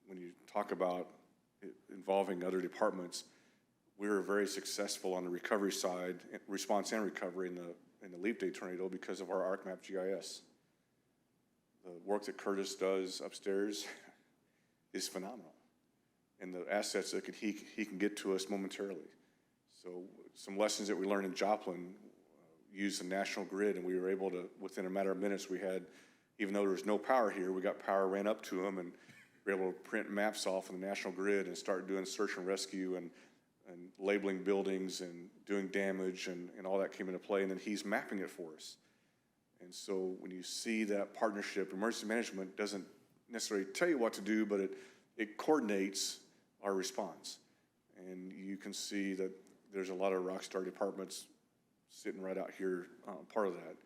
when you talk about involving other departments, we were very successful on the recovery side, response and recovery in the Leap Day tornado because of our ArcMap GIS. the work that Curtis does upstairs is phenomenal. And the assets that he can get to us momentarily. So some lessons that we learned in Joplin, used the national grid, and we were able to, within a matter of minutes, we had, even though there was no power here, we got power ran up to them, and we were able to print maps off of the national grid and start doing search and rescue and labeling buildings and doing damage, and all that came into play, and then he's mapping it for us. And so when you see that partnership, emergency management doesn't necessarily tell you what to do, but it coordinates our response. And you can see that there's a lot of rock star departments sitting right out here, part of that.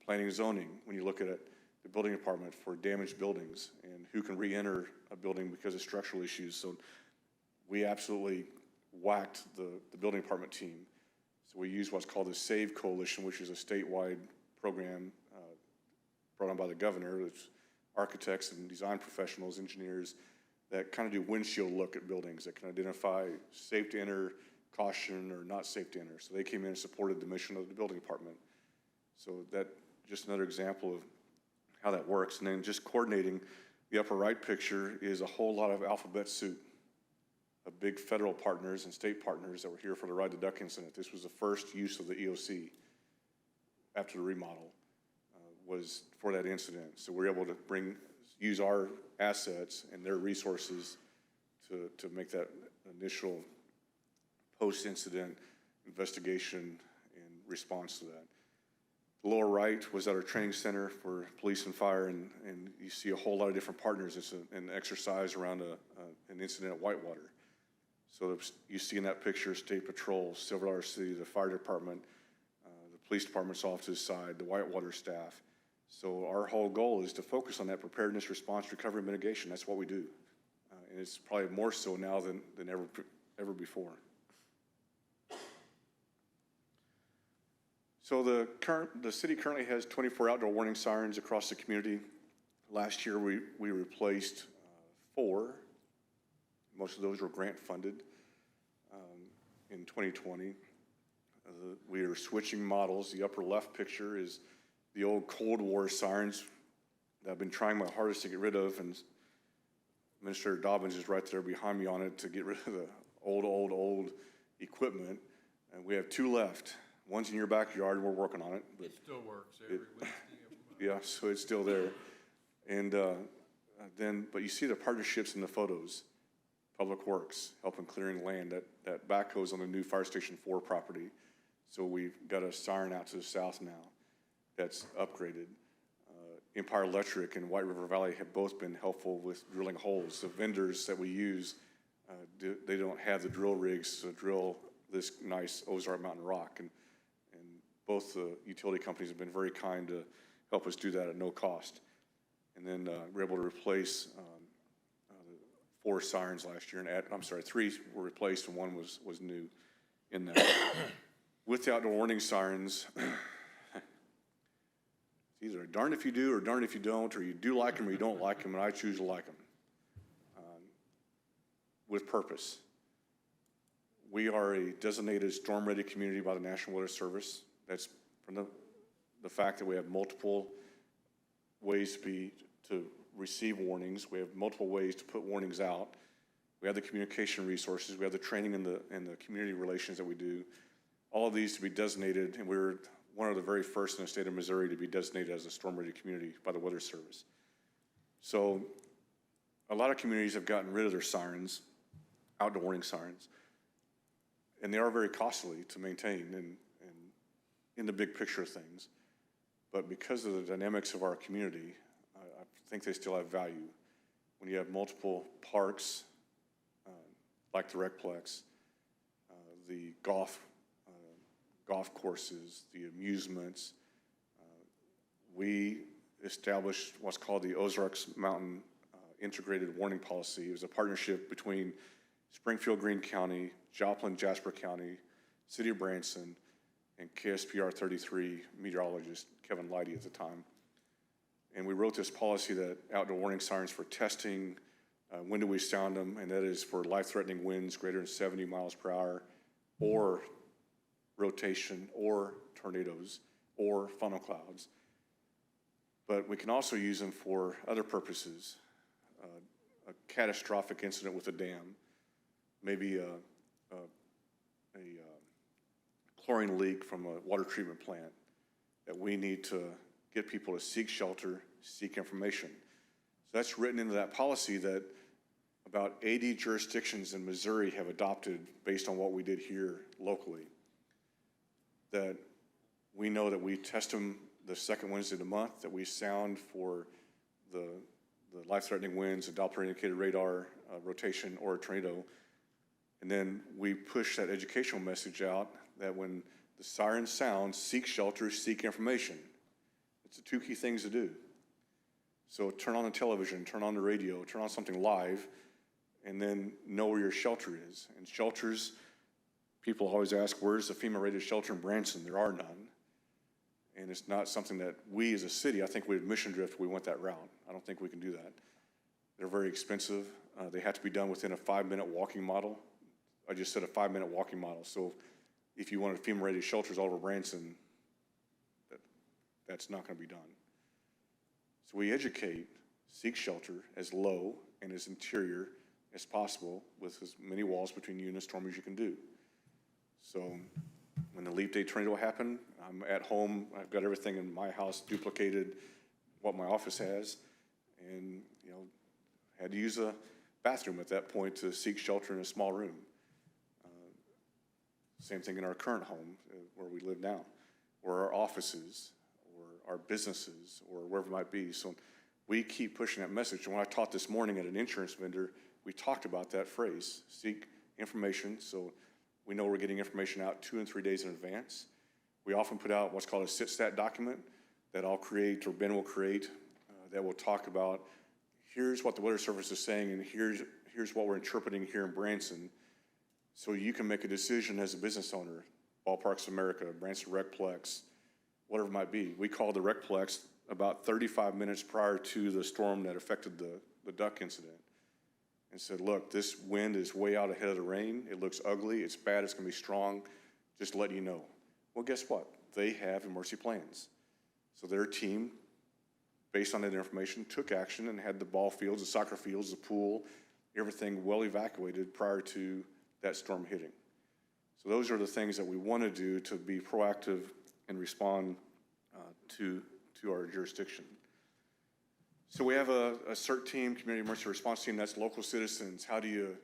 Planning and zoning, when you look at it, the building department for damaged buildings and who can re-enter a building because of structural issues. So we absolutely whacked the building department team. So we used what's called the SAVE Coalition, which is a statewide program brought on by the governor. It's architects and design professionals, engineers, that kind of do windshield look at buildings, that can identify safe to enter, caution, or not safe to enter. So they came in and supported the mission of the building department. So that, just another example of how that works. And then just coordinating, the upper right picture is a whole lot of alphabet soup of big federal partners and state partners that were here for the Ride the Duck incident. This was the first use of the EOC after the remodel was for that incident. So we're able to use our assets and their resources to make that initial post-incident investigation and response to that. The lower right was at our training center for police and fire, and you see a whole lot of different partners. It's an exercise around an incident at Whitewater. So you see in that picture, State Patrol, Silver Dollar City, the fire department, the police department's off to the side, the Whitewater staff. So our whole goal is to focus on that preparedness, response, recovery, mitigation. That's what we do. And it's probably more so now than ever before. So the city currently has 24 outdoor warning sirens across the community. Last year we replaced 4. Most of those were grant funded in 2020. We are switching models. The upper left picture is the old Cold War sirens that I've been trying my hardest to get rid of, and Administrator Dobbins is right there behind me on it to get rid of the old equipment. And we have 2 left. One's in your backyard, and we're working on it. It still works every Wednesday. Yeah, so it's still there. And but you see the partnerships in the photos. Public Works helping clearing land. That backhoe's on the new Fire Station 4 property. So we've got a siren out to the south now that's upgraded. Empire Electric and White River Valley have both been helpful with drilling holes. The vendors that we use, they don't have the drill rigs to drill this nice Ozark Mountain rock. And both the utility companies have been very kind to help us do that at no cost. And then we're able to replace 4 sirens last year, and 3 were replaced and 1 was new in that. With the outdoor warning sirens, it's either darn if you do or darn if you don't, or you do like them or you don't like them, and I choose to like them with purpose. We are a designated storm-ready community by the National Weather Service. That's from the fact that we have multiple ways to receive warnings. We have multiple ways to put warnings out. We have the communication resources. We have the training and the community relations that we do. All of these to be designated, and we're one of the very first in the state of Missouri to be designated as a storm-ready community by the Weather Service. So a lot of communities have gotten rid of their sirens, outdoor warning sirens, and they are very costly to maintain and in the big picture of things. But because of the dynamics of our community, I think they still have value. When you have multiple parks, like the Recplex, the golf courses, the amusements, we established what's called the Ozarks Mountain Integrated Warning Policy. It was a partnership between Springfield, Greene County, Joplin, Jasper County, City of Branson, and KSPR 33 meteorologist Kevin Leidy at the time. And we wrote this policy that outdoor warning sirens for testing, when do we sound them, and that is for life-threatening winds greater than 70 miles per hour, or rotation, or tornadoes, or funnel clouds. but we can also use them for other purposes. A catastrophic incident with a dam, maybe a chlorine leak from a water treatment plant, that we need to get people to seek shelter, seek information. So that's written into that policy that about 80 jurisdictions in Missouri have adopted based on what we did here locally. That we know that we test them the second Wednesday of the month, that we sound for the life-threatening winds, a Doppler indicated radar rotation, or a tornado. And then we push that educational message out that when the siren sounds, seek shelter, seek information. It's the two key things to do. So turn on the television, turn on the radio, turn on something live, and then know where your shelter is. And shelters, people always ask, where's the FEMA-rated shelter in Branson? There are none. And it's not something that we as a city, I think we had mission drift, we went that route. I don't think we can do that. They're very expensive. They have to be done within a 5-minute walking model. I just said a 5-minute walking model. So if you wanted FEMA-rated shelters all over Branson, that's not gonna be done. So we educate, seek shelter as low and as interior as possible with as many walls between you and the storm as you can do. So when the leap day tornado happened, I'm at home, I've got everything in my house duplicated what my office has, and had to use a bathroom at that point to seek shelter in a small room. Same thing in our current home where we live now, or our offices, or our businesses, or wherever it might be. So we keep pushing that message. And when I taught this morning at an insurance vendor, we talked about that phrase, seek information. So we know we're getting information out 2 and 3 days in advance. We often put out what's called a sit-stat document that I'll create, or Ben will create, that will talk about, here's what the Weather Service is saying, and here's what we're interpreting here in Branson. So you can make a decision as a business owner, Ballparks America, Branson Recplex, whatever it might be. We called the Recplex about 35 minutes prior to the storm that affected the duck incident and said, look, this wind is way out ahead of the rain. It looks ugly. It's bad. It's going to be strong. Just to let you know. Well, guess what? They have emergency plans. So their team, based on that information, took action and had the ball fields, the soccer fields, the pool, everything well evacuated prior to that storm hitting. So those are the things that we want to do to be proactive and respond to our jurisdiction. So we have a CERT team, community emergency response team, that's local citizens. How do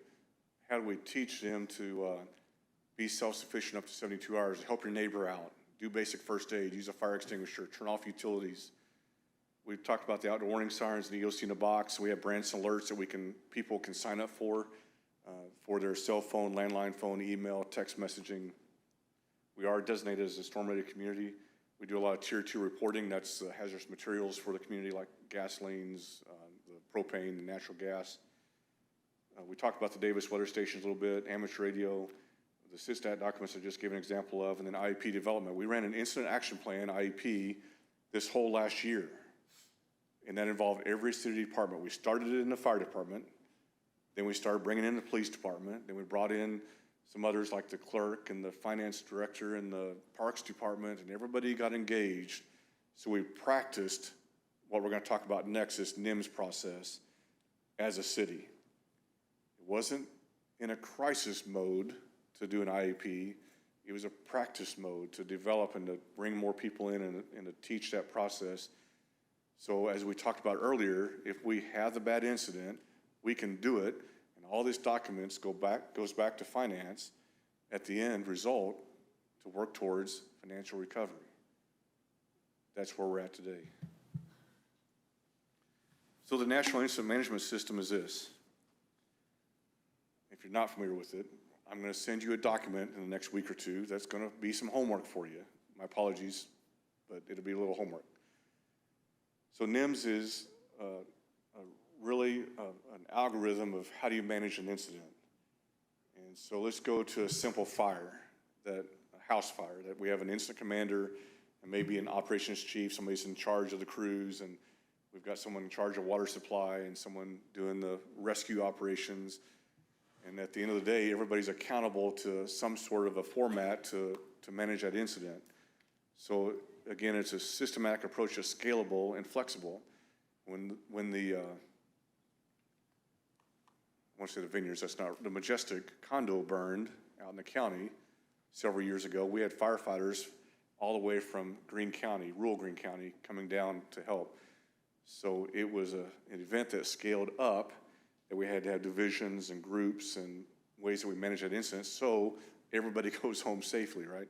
we teach them to be self-sufficient up to 72 hours, help your neighbor out, do basic first aid, use a fire extinguisher, turn off utilities. We've talked about the outdoor warning sirens and the EOC in a box. We have Branson alerts that people can sign up for their cell phone, landline phone, email, text messaging. We are designated as a storm-ready community. We do a lot of Tier 2 reporting. That's hazardous materials for the community, like gasolines, the propane, the natural gas. We talked about the Davis weather stations a little bit, amateur radio, the SISTAT documents I just gave an example of, and then IEP development. We ran an incident action plan, IEP, this whole last year, and that involved every city department. We started it in the fire department, then we started bringing in the police department, then we brought in some others like the clerk and the finance director and the parks department, and everybody got engaged. So we practiced what we're going to talk about next, this NIMS process, as a city. It wasn't in a crisis mode to do an IEP. It was a practice mode to develop and to bring more people in and to teach that process. So as we talked about earlier, if we have the bad incident, we can do it, and all these documents goes back to finance at the end result to work towards financial recovery. That's where we're at today. So the National Incident Management System is this. If you're not familiar with it, I'm going to send you a document in the next week or two that's going to be some homework for you. My apologies, but it'll be a little homework. So NIMS is really an algorithm of how do you manage an incident. And so let's go to a simple fire, a house fire, that we have an incident commander and maybe an operations chief, somebody's in charge of the crews, and we've got someone in charge of water supply and someone doing the rescue operations. And at the end of the day, everybody's accountable to some sort of a format to manage that incident. So again, it's a systematic approach that's scalable and flexible. When the, I want to say the vineyards, that's not, the Majestic condo burned out in the county several years ago, we had firefighters all the way from Greene County, rural Greene County, coming down to help. So it was an event that scaled up, that we had to have divisions and groups and ways that we manage that incident so everybody goes home safely, right?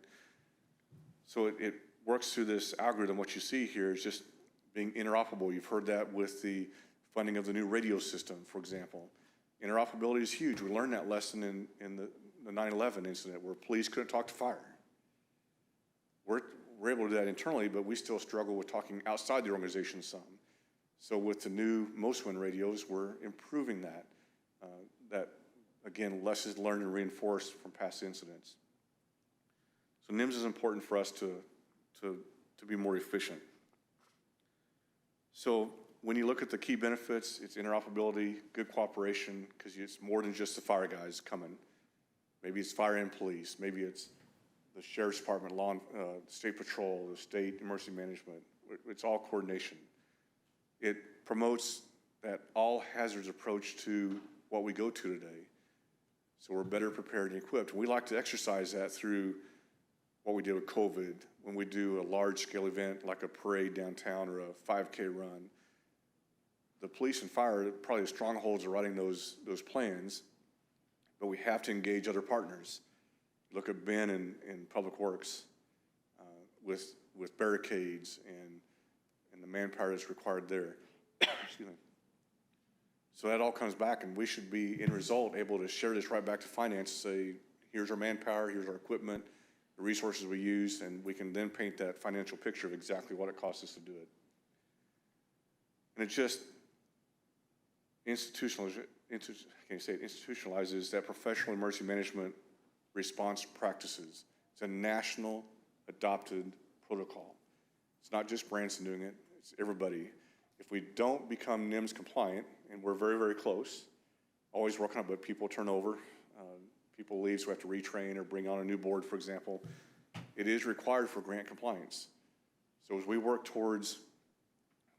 So it works through this algorithm. What you see here is just being interoperable. You've heard that with the funding of the new radio system, for example. Interoperability is huge. We learned that lesson in the 9/11 incident where police couldn't talk to fire. We're able to do that internally, but we still struggle with talking outside the organization some. So with the new Moswin radios, we're improving that. That, again, lessons learned and reinforced from past incidents. So NIMS is important for us to be more efficient. So when you look at the key benefits, it's interoperability, good cooperation, because it's more than just the fire guys coming. Maybe it's fire and police. Maybe it's the sheriff's department, state patrol, the state emergency management. It's all coordination. It promotes that all hazards approach to what we go to today. So we're better prepared and equipped. We like to exercise that through what we did with COVID, when we do a large-scale event like a parade downtown or a 5K run. The police and fire are probably the strongholds of writing those plans, but we have to engage other partners. Look at Ben in Public Works with barricades and the manpower that's required there. Excuse me. So that all comes back, and we should be, in result, able to share this right back to finance, say, here's our manpower, here's our equipment, the resources we use, and we can then paint that financial picture of exactly what it costs us to do it. And it just institutionalizes that professional emergency management response practices. It's a national adopted protocol. It's not just Branson doing it, it's everybody. If we don't become NIMS compliant, and we're very, very close, always working on it, but people turn over, people leave, so we have to retrain or bring on a new board, for example. It is required for grant compliance. So as we work towards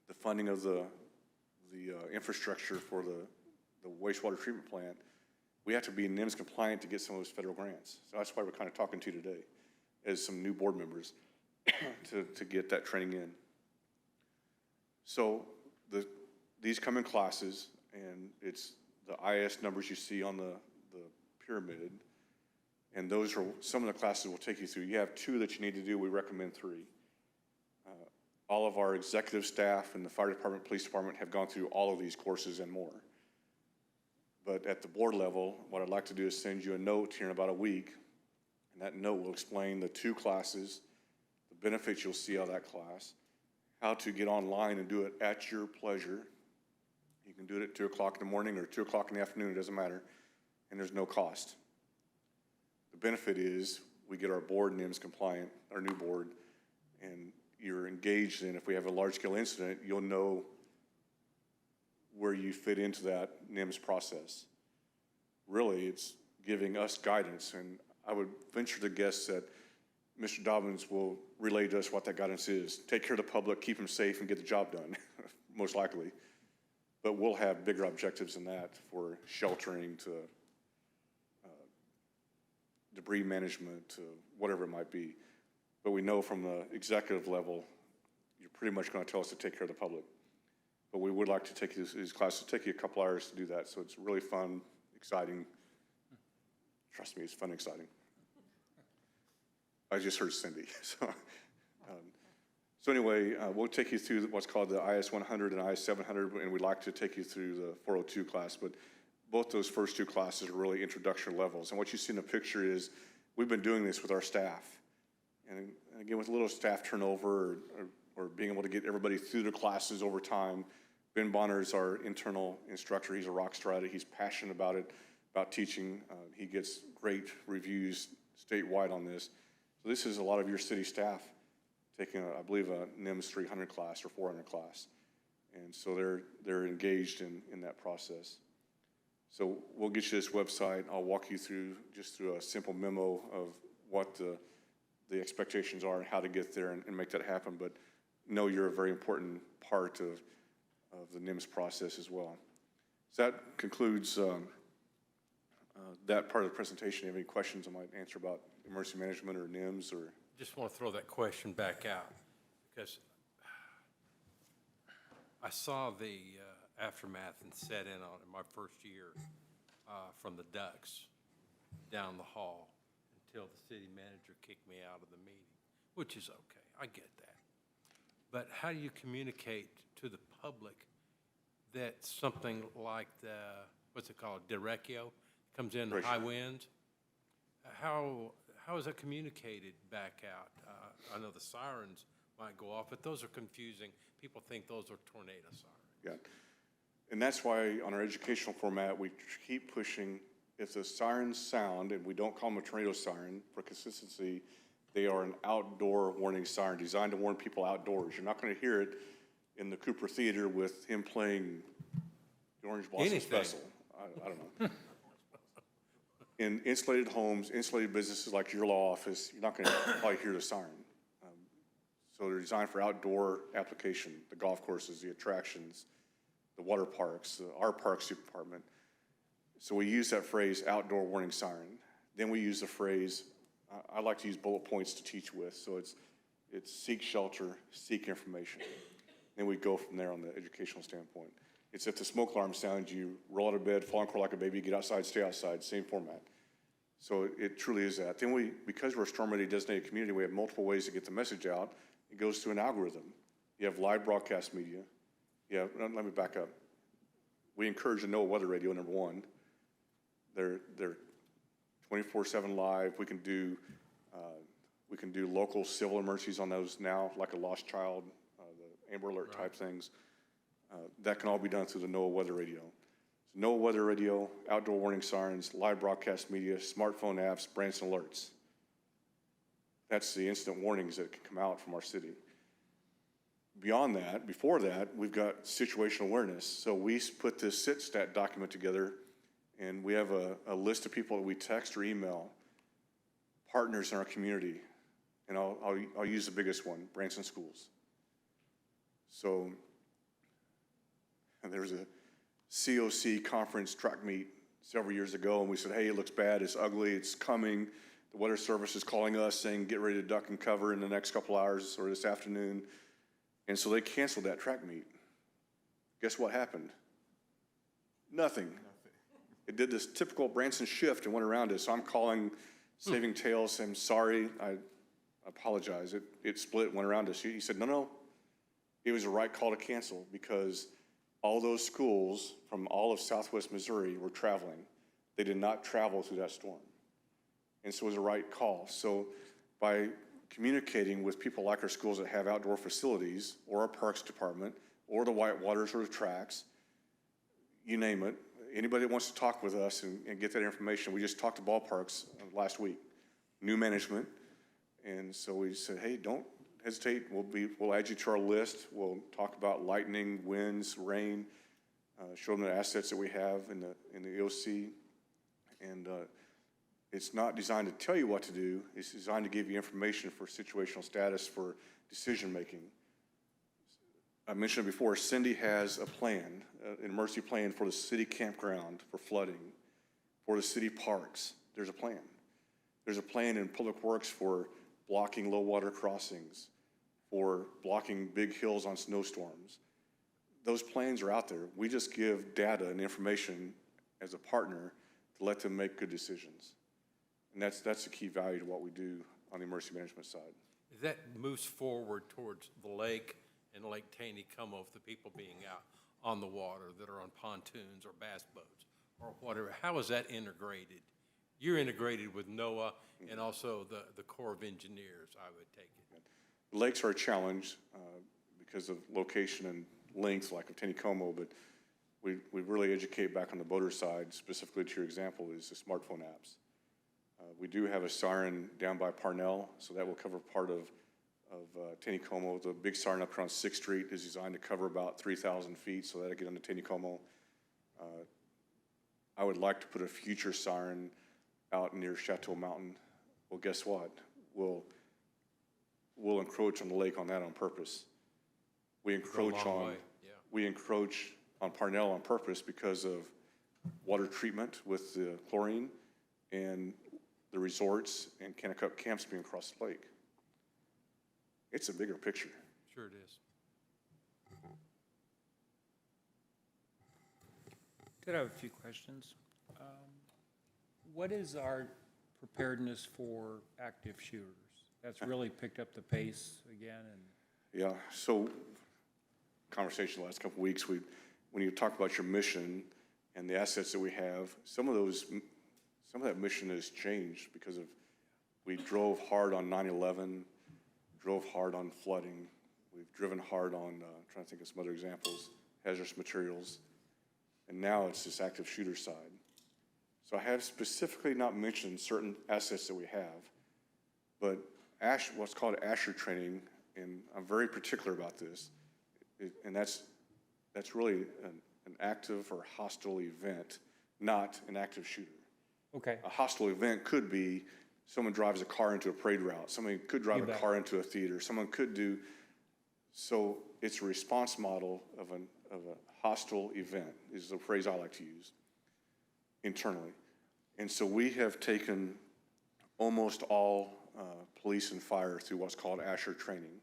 the funding of the infrastructure for the wastewater treatment plant, we have to be NIMS compliant to get some of those federal grants. So that's why we're kind of talking to you today as some new board members to get that training in. So these come in classes, and it's the IS numbers you see on the pyramid, and those are some of the classes we'll take you through. You have 2 that you need to do. We recommend 3. All of our executive staff and the fire department, police department have gone through all of these courses and more. But at the board level, what I'd like to do is send you a note here in about a week, and that note will explain the 2 classes, the benefits you'll see out of that class, how to get online and do it at your pleasure. You can do it at 2 o'clock in the morning or 2 o'clock in the afternoon, it doesn't matter, and there's no cost. The benefit is we get our board NIMS compliant, our new board, and you're engaged in, if we have a large-scale incident, you'll know where you fit into that NIMS process. Really, it's giving us guidance, and I would venture to guess that Mr. Dobbins will relay to us what that guidance is. Take care of the public, keep them safe, and get the job done, most likely. But we'll have bigger objectives than that for sheltering to debris management to whatever it might be. But we know from the executive level, you're pretty much going to tell us to take care of the public. But we would like to take these classes. It'll take you a couple hours to do that, so it's really fun, exciting. Trust me, it's fun and exciting. I just heard Cindy. So anyway, we'll take you through what's called the IS 100 and IS 700, and we'd like to take you through the 402 class. But both those first 2 classes are really introductory levels. And what you see in the picture is we've been doing this with our staff. And again, with a little staff turnover or being able to get everybody through the classes over time. Ben Bonner is our internal instructor. He's a rock star at it. He's passionate about it, about teaching. He gets great reviews statewide on this. So this is a lot of your city staff taking, I believe, a NIMS 300 class or 400 class. And so they're engaged in that process. So we'll get you this website. I'll walk you through a simple memo of what the the expectations are and how to get there and make that happen. But know you're a very important part of the NIMS process as well. So that concludes that part of the presentation. Do you have any questions I might answer about emergency management or NIMS or? Just want to throw that question back out because I saw the aftermath and sat in on it my first year from the Ducks down the hall until the city manager kicked me out of the meeting, which is okay. I get that. But how do you communicate to the public that something like the, what's it called, derecho, comes in high winds? How is that communicated back out? I know the sirens might go off, but those are confusing. People think those are tornado sirens. Yeah. And that's why on our educational format, we keep pushing, if the sirens sound, and we don't call them a tornado siren for consistency, they are an outdoor warning siren designed to warn people outdoors. You're not going to hear it in the Cooper Theater with him playing the Orange Blossom Special. I don't know. In insulated homes, insulated businesses like your law office, you're not going to probably hear the siren. So they're designed for outdoor application, the golf courses, the attractions, the water parks, our parks department. So we use that phrase, outdoor warning siren. Then we use the phrase, I like to use bullet points to teach with, so it's seek shelter, seek information. Then we go from there on the educational standpoint. It's if the smoke alarm sounds, you roll out of bed, fall and crawl like a baby, get outside, stay outside, same format. So it truly is that. Then because we're a storm ready designated community, we have multiple ways to get the message out. It goes through an algorithm. You have live broadcast media. Let me back up. We encourage the NOAA weather radio, number one. They're 24/7 live. We can do local civil emergencies on those now, like a lost child, the Amber Alert type things. That can all be done through the NOAA weather radio. So NOAA weather radio, outdoor warning sirens, live broadcast media, smartphone apps, Branson alerts. That's the instant warnings that can come out from our city. Beyond that, before that, we've got situational awareness. So we put this SIT-STAT document together, and we have a list of people that we text or email, partners in our community. And I'll use the biggest one, Branson Schools. So, and there's a COC conference track meet several years ago, and we said, hey, it looks bad, it's ugly, it's coming. The Weather Service is calling us saying, get ready to duck and cover in the next couple hours or this afternoon. And so they canceled that track meet. Guess what happened? Nothing. It did this typical Branson shift and went around us. So I'm calling Saving Tales, saying, sorry, I apologize. It split, went around us. He said, no, it was the right call to cancel because all those schools from all of Southwest Missouri were traveling. They did not travel through that storm. And so it was a right call. So by communicating with people like our schools that have outdoor facilities or our parks department or the Whitewaters or the tracks, you name it, anybody that wants to talk with us and get that information, we just talked to ballparks last week, new management. And so we said, hey, don't hesitate. We'll add you to our list. We'll talk about lightning, winds, rain, show them the assets that we have in the EOC. And it's not designed to tell you what to do. It's designed to give you information for situational status for decision making. I mentioned it before, Cindy has a plan, an emergency plan for the city campground, for flooding, for the city parks. There's a plan. There's a plan in Public Works for blocking low water crossings, for blocking big hills on snowstorms. Those plans are out there. We just give data and information as a partner to let them make good decisions. And that's the key value to what we do on the emergency management side. That moves forward towards the lake and Lake Taneycomo, the people being out on the water that are on pontoons or bass boats or whatever. How is that integrated? You're integrated with NOAA and also the Corps of Engineers, I would take it. The lakes are a challenge because of location and length, like of Taneycomo, but we really educate back on the boater side, specifically to your example, is the smartphone apps. We do have a siren down by Parnell, so that will cover part of Taneycomo. The big siren up around 6th Street is designed to cover about 3,000 feet, so that'll get into Taneycomo. I would like to put a future siren out near Chateau Mountain. Well, guess what? We'll will encroach on the lake on that on purpose. We encroach long on, way, yeah. we encroach on Parnell on purpose because of water treatment with the chlorine and the resorts and Kennecup camps being across the lake. It's a bigger picture. Sure it is. Could I have a few questions? What is our preparedness for active shooters? That's really picked up the pace again, and Yeah, so conversation the last couple of weeks, when you talk about your mission and the assets that we have, some of that mission has changed because of, we drove hard on 9/11, drove hard on flooding, we've driven hard on, trying to think of some other examples, hazardous materials, and now it's this active shooter side. So I have specifically not mentioned certain assets that we have, but what's called Asher training, and I'm very particular about this, and that's really an active or hostile event, not an active shooter. okay, A hostile event could be someone drives a car into a parade route, someone could drive a car into a theater, someone could do, so it's a response model of a hostile event, is the phrase I like to use internally. And so we have taken almost all police and fire through what's called Asher training.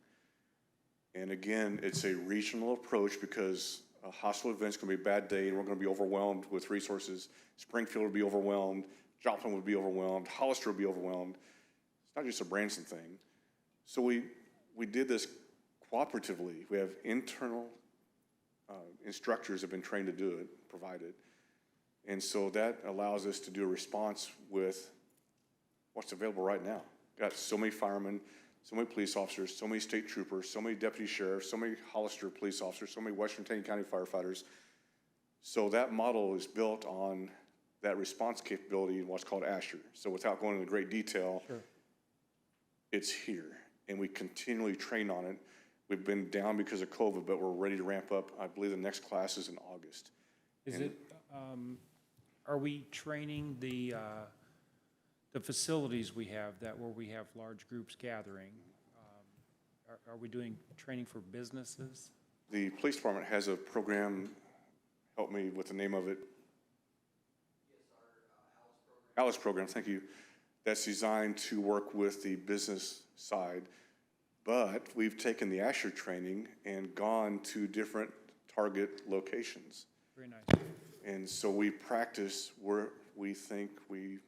And again, it's a regional approach because a hostile event's gonna be a bad day and we're gonna be overwhelmed with resources. Springfield would be overwhelmed, Joplin would be overwhelmed, Hollister would be overwhelmed. It's not just a Branson thing. So we did this cooperatively. We have internal instructors have been trained to do it, provided. And so that allows us to do a response with what's available right now. Got so many firemen, so many police officers, so many state troopers, so many deputy sheriffs, so many Hollister police officers, so many Western Taney County firefighters. So that model is built on that response capability in what's called Asher. So without going into great detail, sure. it's here, and we continually train on it. We've been down because of COVID, but we're ready to ramp up. I believe the next class is in August. Is it, are we training the facilities we have where we have large groups gathering? Are we doing training for businesses? The police department has a program, help me with the name of it. Alice program, thank you. That's designed to work with the business side, but we've taken the Asher training and gone to different target locations. Very nice. And so we practice where we think we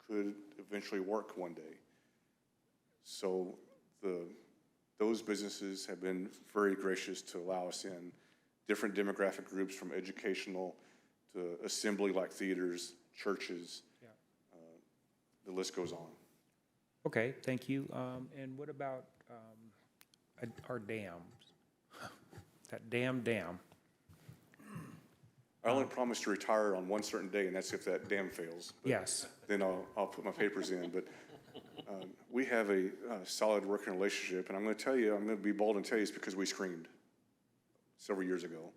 could eventually work one day. So those businesses have been very gracious to allow us in, different demographic groups from educational to assembly like theaters, churches, Yeah. the list goes on. Okay, thank you. And what about our dams? That dam. I only promise to retire on one certain day, and that's if that dam fails. But Yes. then I'll put my papers in. But we have a solid working relationship, and I'm going to tell you, I'm going to be bold and tell you it's because we screened several years ago.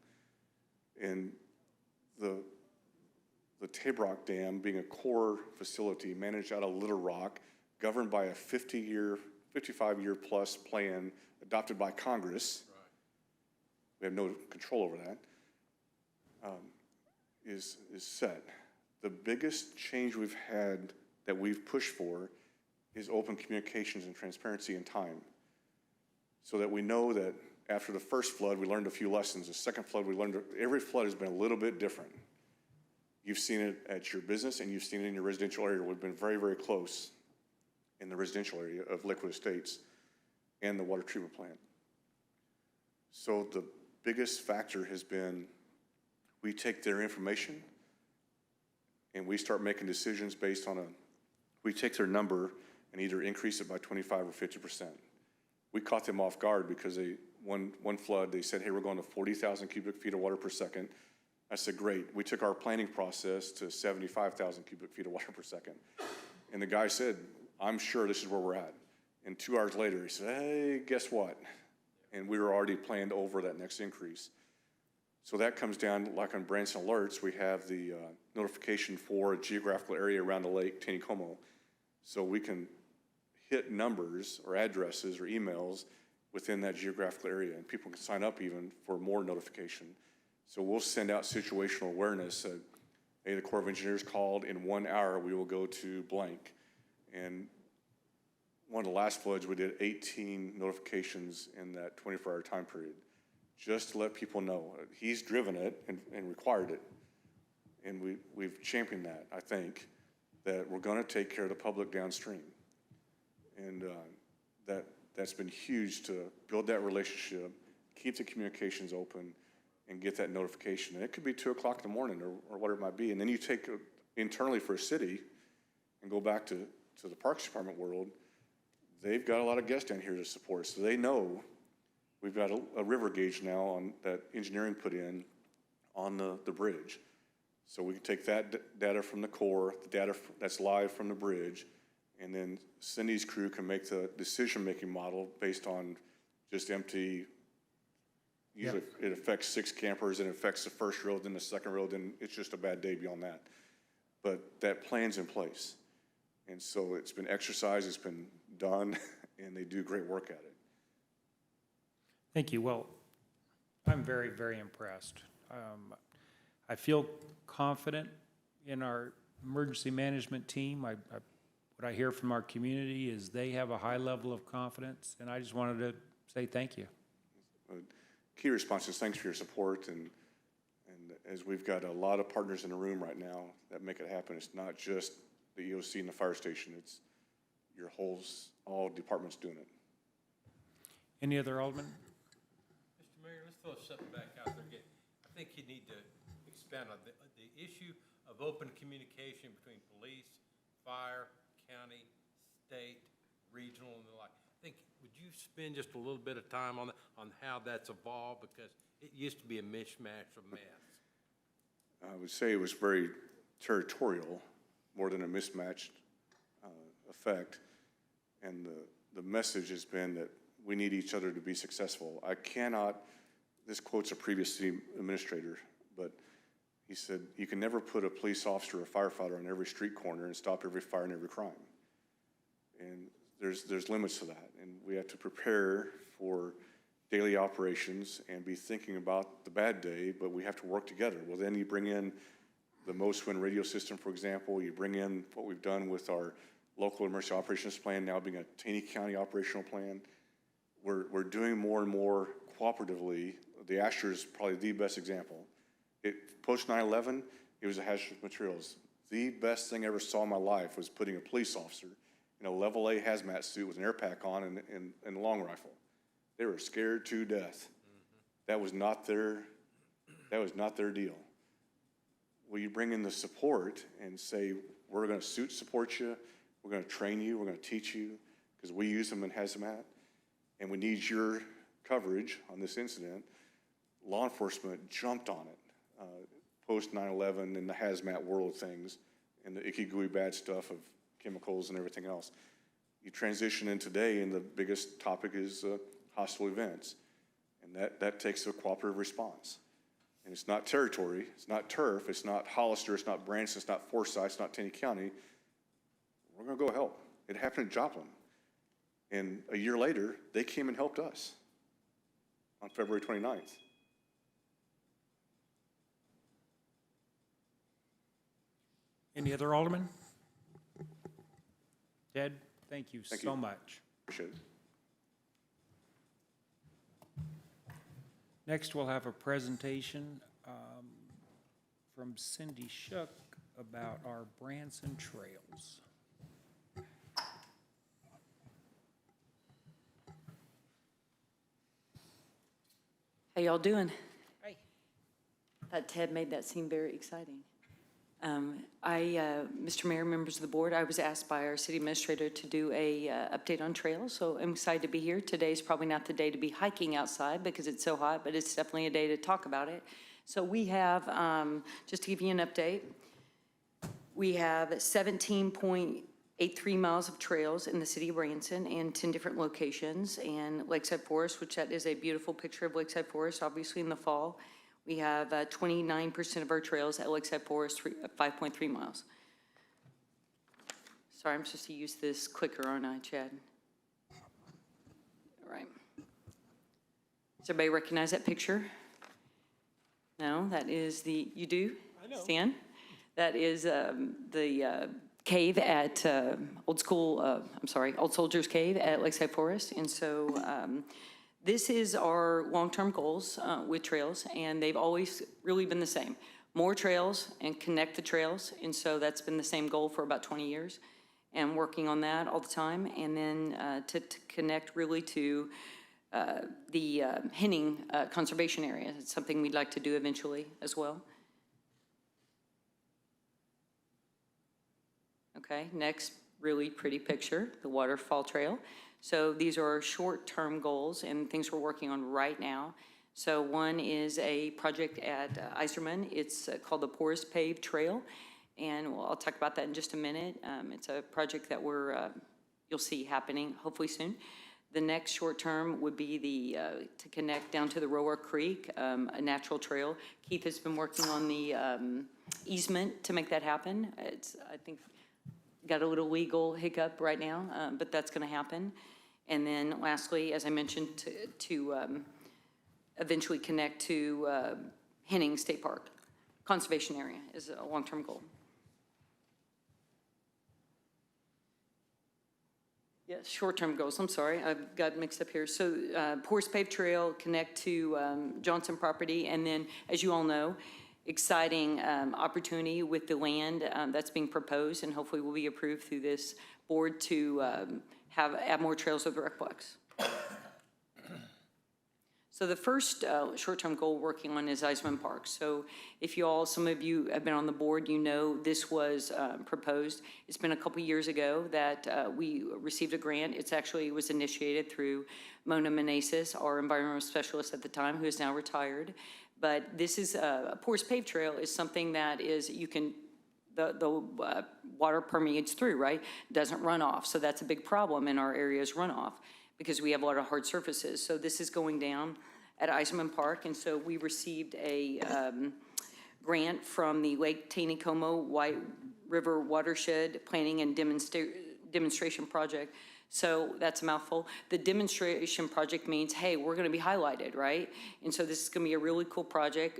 And the Tabrock Dam being a core facility managed out of Little Rock, governed by a 55-year plus plan adopted by Congress. Right. We have no control over that. Is set. The biggest change we've had that we've pushed for is open communications and transparency in time. So that we know that after the first flood, we learned a few lessons. The second flood, every flood has been a little bit different. You've seen it at your business and you've seen it in your residential area. We've been very, very close in the residential area of Liquid Estates and the water treatment plant. So the biggest factor has been we take their information and we start making decisions based on we take their number and either increase it by 25 or 50%. We caught them off guard because one flood, they said, hey, we're going to 40,000 cubic feet of water per second. I said, great. We took our planning process to 75,000 cubic feet of water per second. And the guy said, I'm sure this is where we're at. And 2 hours later, he said, hey, guess what? And we were already planned over that next increase. So that comes down, like on Branson alerts, we have the notification for a geographical area around the lake, Taneycomo. So we can hit numbers or addresses or emails within that geographical area, and people can sign up even for more notification. So we'll send out situational awareness. Hey, the Corps of Engineers called, in 1 hour we will go to blank. And one of the last floods, we did 18 notifications in that 24-hour time period, just to let people know. He's driven it and required it. And we've championed that, I think, that we're gonna take care of the public downstream. And that's been huge to build that relationship, keep the communications open, and get that notification. And it could be 2 o'clock in the morning or whatever it might be. And then you take internally for a city and go back to the Parks Department world. They've got a lot of guests down here to support. So they know we've got a river gauge now on that engineering put in on the bridge. So we can take that data from the Corps, the data that's live from the bridge, and then Cindy's crew can make the decision-making model based on just empty. Usually it affects 6 campers, and it affects the first road, then the second road, then it's just a bad day beyond that. But that plan's in place. And so it's been exercised, it's been done, and they do great work at it. Thank you. Well, I'm very, very impressed. I feel confident in our emergency management team. What I hear from our community is they have a high level of confidence, and I just wanted to say thank you. Key response is thanks for your support, and as we've got a lot of partners in the room right now that make it happen. It's not just the EOC and the fire station, it's your all departments doing it. Any other aldermen? Mr. Mayor, let's throw something back out there again. I think you need to expand on the issue of open communication between police, fire, county, state, regional, and the like. I think, would you spend just a little bit of time on how that's evolved? Because it used to be a mishmash of mess. I would say it was very territorial, more than a mismatched effect. And the message has been that we need each other to be successful. This quote's a previous city administrator, but he said, you can never put a police officer or a firefighter on every street corner and stop every fire and every crime. And there's limits to that. And we have to prepare for daily operations and be thinking about the bad day, but we have to work together. Well, then you bring in the MOSWIN radio system, for example. You bring in what we've done with our local emergency operations plan, now being a Taney County operational plan. We're doing more and more cooperatively. The Asher is probably the best example. Post 9/11, it was a hazardous materials. The best thing I ever saw in my life was putting a police officer in a level A hazmat suit with an air pack on and a long rifle. They were scared to death. That was not their deal. Well, you bring in the support and say, we're going to suit support you, we're going to train you, we're going to teach you, because we use them in hazmat, and we need your coverage on this incident. Law enforcement jumped on it post 9/11 and the hazmat world of things and the icky gooey bad stuff of chemicals and everything else. You transition in today, and the biggest topic is hostile events, and that takes a cooperative response. And it's not territory, it's not turf, it's not Hollister, it's not Branson, it's not Forsyth, it's not Taney County. We're going to go help. It happened in Joplin, and a year later, they came and helped us on February 29th. Any other aldermen? Ted, thank you Thank so you. much. Appreciate it. Next, we'll have a presentation from Cindy Shook about our Branson trails. How y'all doing? Hi. Thought Ted made that seem very exciting. Mr. Mayor, members of the board, I was asked by our city administrator to do a update on trails, so I'm excited to be here. Today's probably not the day to be hiking outside because it's so hot, but it's definitely a day to talk about it. So we have, just to give you an update, we have 17.83 miles of trails in the city of Branson in 10 different locations, and Lakeside Forest, which that is a beautiful picture of Lakeside Forest, obviously in the fall. We have 29% of our trails at Lakeside Forest, 5.3 miles. Sorry, I'm supposed to use this clicker, aren't I, Chad? All right. Does everybody recognize that picture? No, that is you do? I know. Stan? That is the cave at Old Soldiers Cave at Lakeside Forest. And so this is our long-term goals with trails, and they've always really been the same. More trails and connect the trails, and so that's been the same goal for about 20 years, and working on that all the time. And then to connect really to the Henning Conservation Area. It's something we'd like to do eventually as well. Okay, next really pretty picture, the waterfall trail. So these are our short-term goals and things we're working on right now. So one is a project at Aldermen. It's called the Porous Paved Trail, and I'll talk about that in just a minute. It's a project that you'll see happening hopefully soon. The next short term would be to connect down to the Rower Creek, a natural trail. Keith has been working on the easement to make that happen. It's, I think, got a little legal hiccup right now, but that's going to happen. And then lastly, as I mentioned, to eventually connect to Henning State Park. Conservation area is a long-term goal. Yes, short-term goals, I'm sorry, I've got mixed up here. So Porous Paved Trail, connect to Johnson property, and then, as you all know, exciting opportunity with the land that's being proposed, and hopefully will be approved through this board to add more trails of the Recplex. So the first short-term goal we're working on is Aldermen Park. So if some of you have been on the board, you know this was proposed. It's been a couple years ago that we received a grant. It was initiated through Mona Meneses, our environmental specialist at the time, who is now retired. But this is a porous paved trail is something that is, the water permeates through, right? Doesn't run off. So that's a big problem in our area's runoff, because we have a lot of hard surfaces. So this is going down at Aldermen Park, and so we received a grant from the Lake Taneycomo White River Watershed Planning and Demonstration Project. So that's a mouthful. The demonstration project means, hey, we're gonna be highlighted, right? And so this is gonna be a really cool project.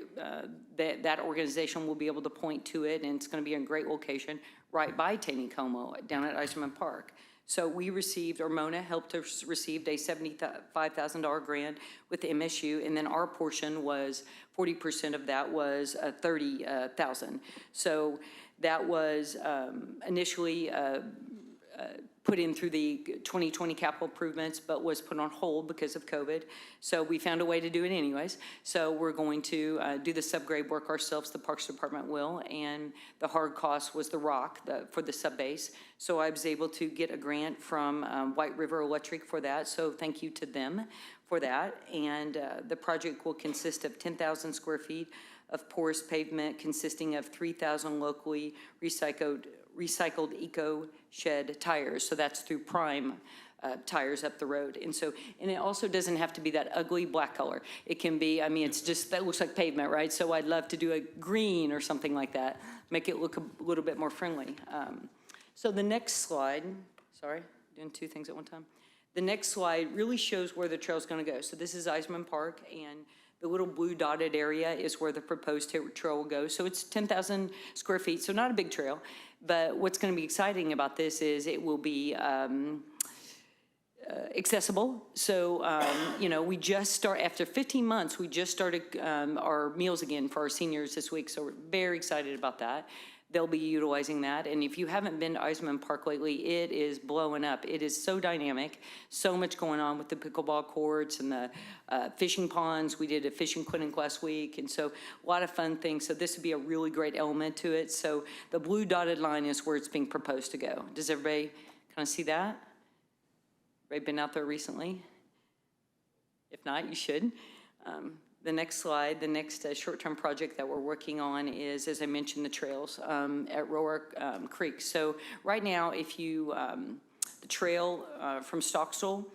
That organization will be able to point to it, and it's gonna be in a great location right by Taneycomo down at Aldermen Park. So we received, or Mona helped us receive a $75,000 grant with the MSU, and then our portion was, 40% of that was $30,000. So that was initially put in through the 2020 capital improvements, but was put on hold because of COVID. So we found a way to do it anyways. So we're going to do the subgrade work ourselves, the Parks Department will, and the hard cost was the rock for the subbase. So I was able to get a grant from White River Electric for that, so thank you to them for that. And the project will consist of 10,000 square feet of porous pavement consisting of 3,000 locally recycled eco shed tires. So that's through Prime tires up the road. And it also doesn't have to be that ugly black color. It can be, it's just, that looks like pavement, right? So I'd love to do a green or something like that, make it look a little bit more friendly. So the next slide, sorry, doing two things at one time. The next slide really shows where the trail's gonna go. So this is Aldermen Park, and the little blue dotted area is where the proposed trail will go. So it's 10,000 square feet, so not a big trail. But what's going to be exciting about this is it will be accessible. So, we just after 15 months, we just started our meals again for our seniors this week. So we're very excited about that. They'll be utilizing that. And if you haven't been to Aldermen Park lately, it is blowing up. It is so dynamic, so much going on with the pickleball courts and the fishing ponds. We did a fishing clinic last week, and so a lot of fun things. So this would be a really great element to it. So the blue dotted line is where it's being proposed to go. Does everybody kind of see that? Everybody been out there recently? If not, you should. The next slide, the next short-term project that we're working on is, as I mentioned, the trails at Rower Creek. So right now, if you, the trail from Stockstill.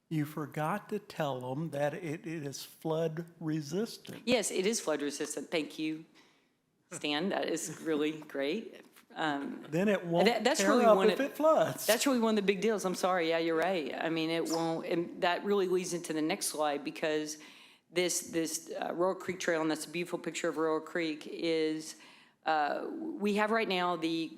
You forgot to tell them that it is flood resistant. Yes, it is flood resistant. Thank you, Stan. That is really great. Then it won't that's tear really up one if of- it floods. That's really one of the big deals. I'm sorry, yeah, you're right. I mean, it won't, and that really leads into the next slide, because this Royal Creek Trail, and that's a beautiful picture of Royal Creek, is, we have right now the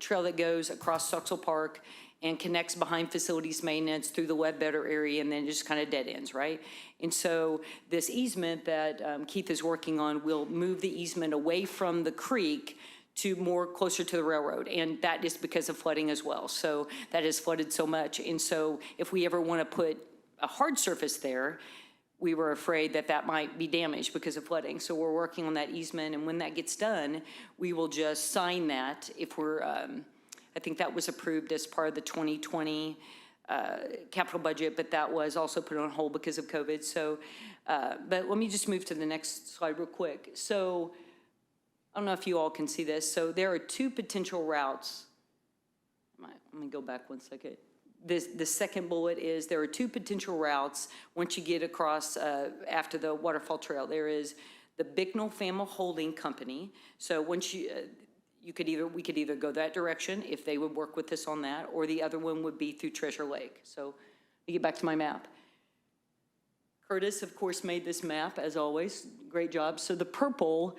trail that goes across Stocksville Park and connects behind facilities maintenance through the Ledbetter area, and then just kind of dead ends, right? And so this easement that Keith is working on will move the easement away from the creek to more closer to the railroad, and that is because of flooding as well. So that has flooded so much, and so if we ever want to put a hard surface there, we were afraid that that might be damaged because of flooding. So we're working on that easement, and when that gets done, we will just sign that if we're, I think that was approved as part of the 2020 capital budget, but that was also put on hold because of COVID. So, but let me just move to the next slide real quick. So I don't know if you all can see this. So there are two potential routes. Let me go back one second. The second bullet is there are two potential routes once you get across after the Waterfall Trail. There is the Bicknell Family Holding Company. So once we could either go that direction if they would work with us on that, or the other one would be through Treasure Lake. So let me get back to my map. Curtis, of course, made this map, as always. Great job. So the purple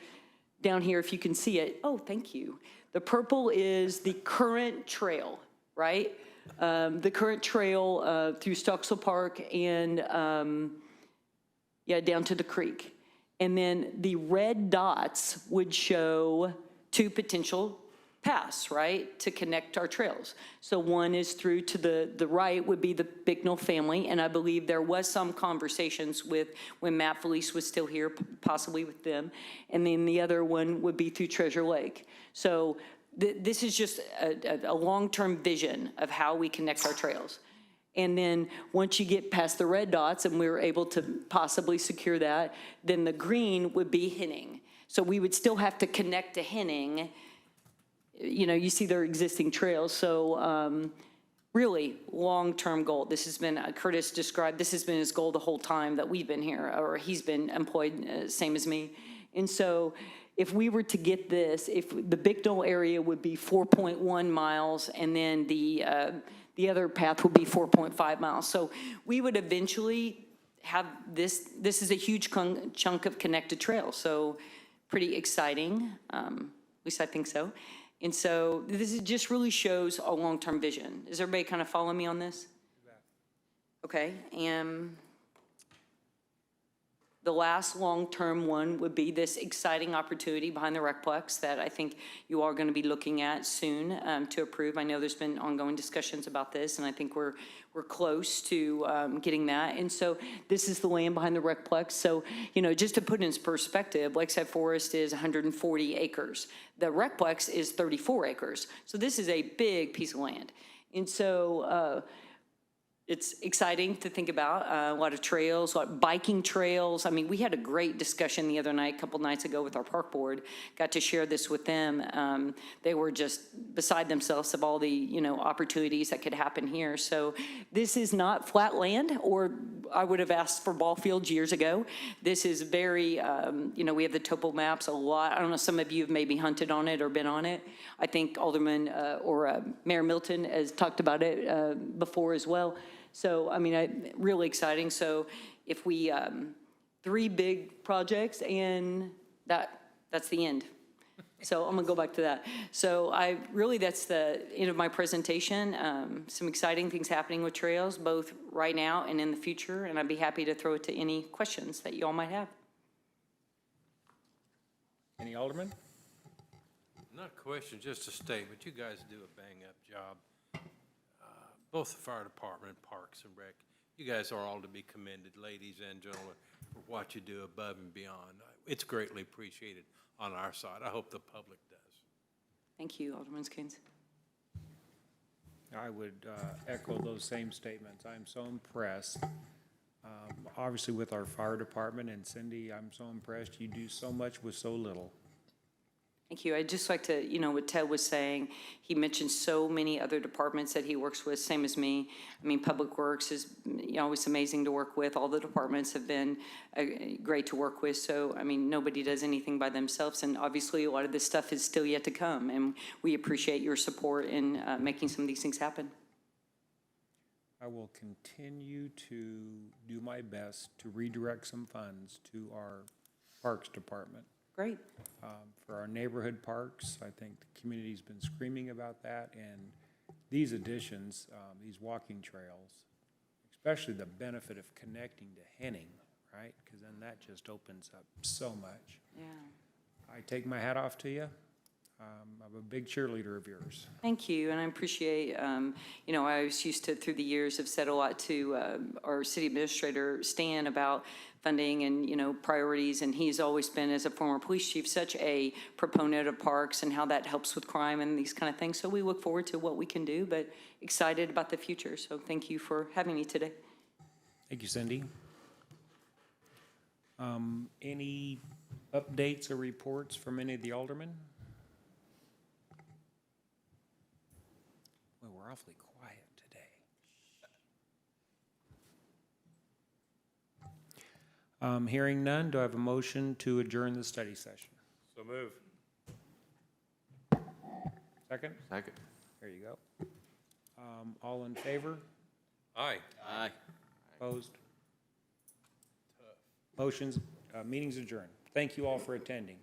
down here, if you can see it, oh, thank you. The purple is the current trail, right? The current trail through Stocksville Park and, down to the creek. And then the red dots would show two potential paths, right, to connect our trails. So one is through to the right would be the Bicknell family, and I believe there was some conversations with, when Matt Felice was still here, possibly with them. And then the other one would be through Treasure Lake. So this is just a long-term vision of how we connect our trails. And then once you get past the red dots and we're able to possibly secure that, then the green would be Henning. So we would still have to connect to Henning. You know, you see their existing trails. So really long-term goal. This has been, Curtis described, this has been his goal the whole time that we've been here, or he's been employed, same as me. And so if we were to get this, if the Bicknell area would be 4.1 miles, and then the other path would be 4.5 miles. So we would eventually have this is a huge chunk of connected trails. So pretty exciting, at least I think so. And so this just really shows a long-term vision. Is everybody kind of following me on this? Okay, and the last long-term one would be this exciting opportunity behind the Recplex that I think you are going to be looking at soon to approve. I know there's been ongoing discussions about this, and I think we're close to getting that. And so this is the land behind the Recplex. So, you know, just to put it in perspective, Lakeside Forest is 140 acres. The Recplex is 34 acres. So this is a big piece of land. And so it's exciting to think about, a lot of trails, like biking trails. I mean, we had a great discussion the other night, a couple nights ago with our park board, got to share this with them. They were just beside themselves of all the, you know, opportunities that could happen here. So this is not flat land, or I would have asked for ball fields years ago. This is very, you know, we have the topo maps a lot. I don't know, some of you have maybe hunted on it or been on it. I think Alderman or Mayor Milton has talked about it before as well. So, I mean, really exciting. So if we, 3 big projects, and that's the end. So I'm gonna go back to that. So that's the end of my presentation. Some exciting things happening with trails, both right now and in the future, and I'd be happy to throw it to any questions that you all might have. Any aldermen? Not a question, just a statement. You guys do a bang-up job. Both the fire department, parks and rec. You guys are all to be commended, ladies and gentlemen, for what you do above and beyond. It's greatly appreciated on our side. I hope the public does. Thank you, Alderman Skanes. I would echo those same statements. I'm so impressed, obviously with our fire department, and Cindy, I'm so impressed. You do so much with so little. Thank you. I'd just like to, what Ted was saying, he mentioned so many other departments that he works with, same as me. I mean, Public Works is always amazing to work with. All the departments have been great to work with. So, I mean, nobody does anything by themselves. And obviously, a lot of this stuff is still yet to come. And we appreciate your support in making some of these things happen. I will continue to do my best to redirect some funds to our Parks Department. Great. For our neighborhood parks, I think the community's been screaming about that, and these additions, these walking trails, especially the benefit of connecting to Henning, right? Because then that just opens up so much. Yeah. I take my hat off to you. I'm a big cheerleader of yours. Thank you, and I appreciate, I was used to, through the years, have said a lot to our city administrator, Stan, about funding and, priorities, and he's always been, as a former police chief, such a proponent of parks and how that helps with crime and these kind of things. So we look forward to what we can do, but excited about the future. So thank you for having me today. Thank you, Cindy. Any updates or reports from any of the aldermen? Well, we're awfully quiet today. Hearing none, do I have a motion to adjourn the study session? So move. Second? Second. There you go. All in favor? Aye. Aye. Opposed? Motions, meeting's adjourned. Thank you all for attending.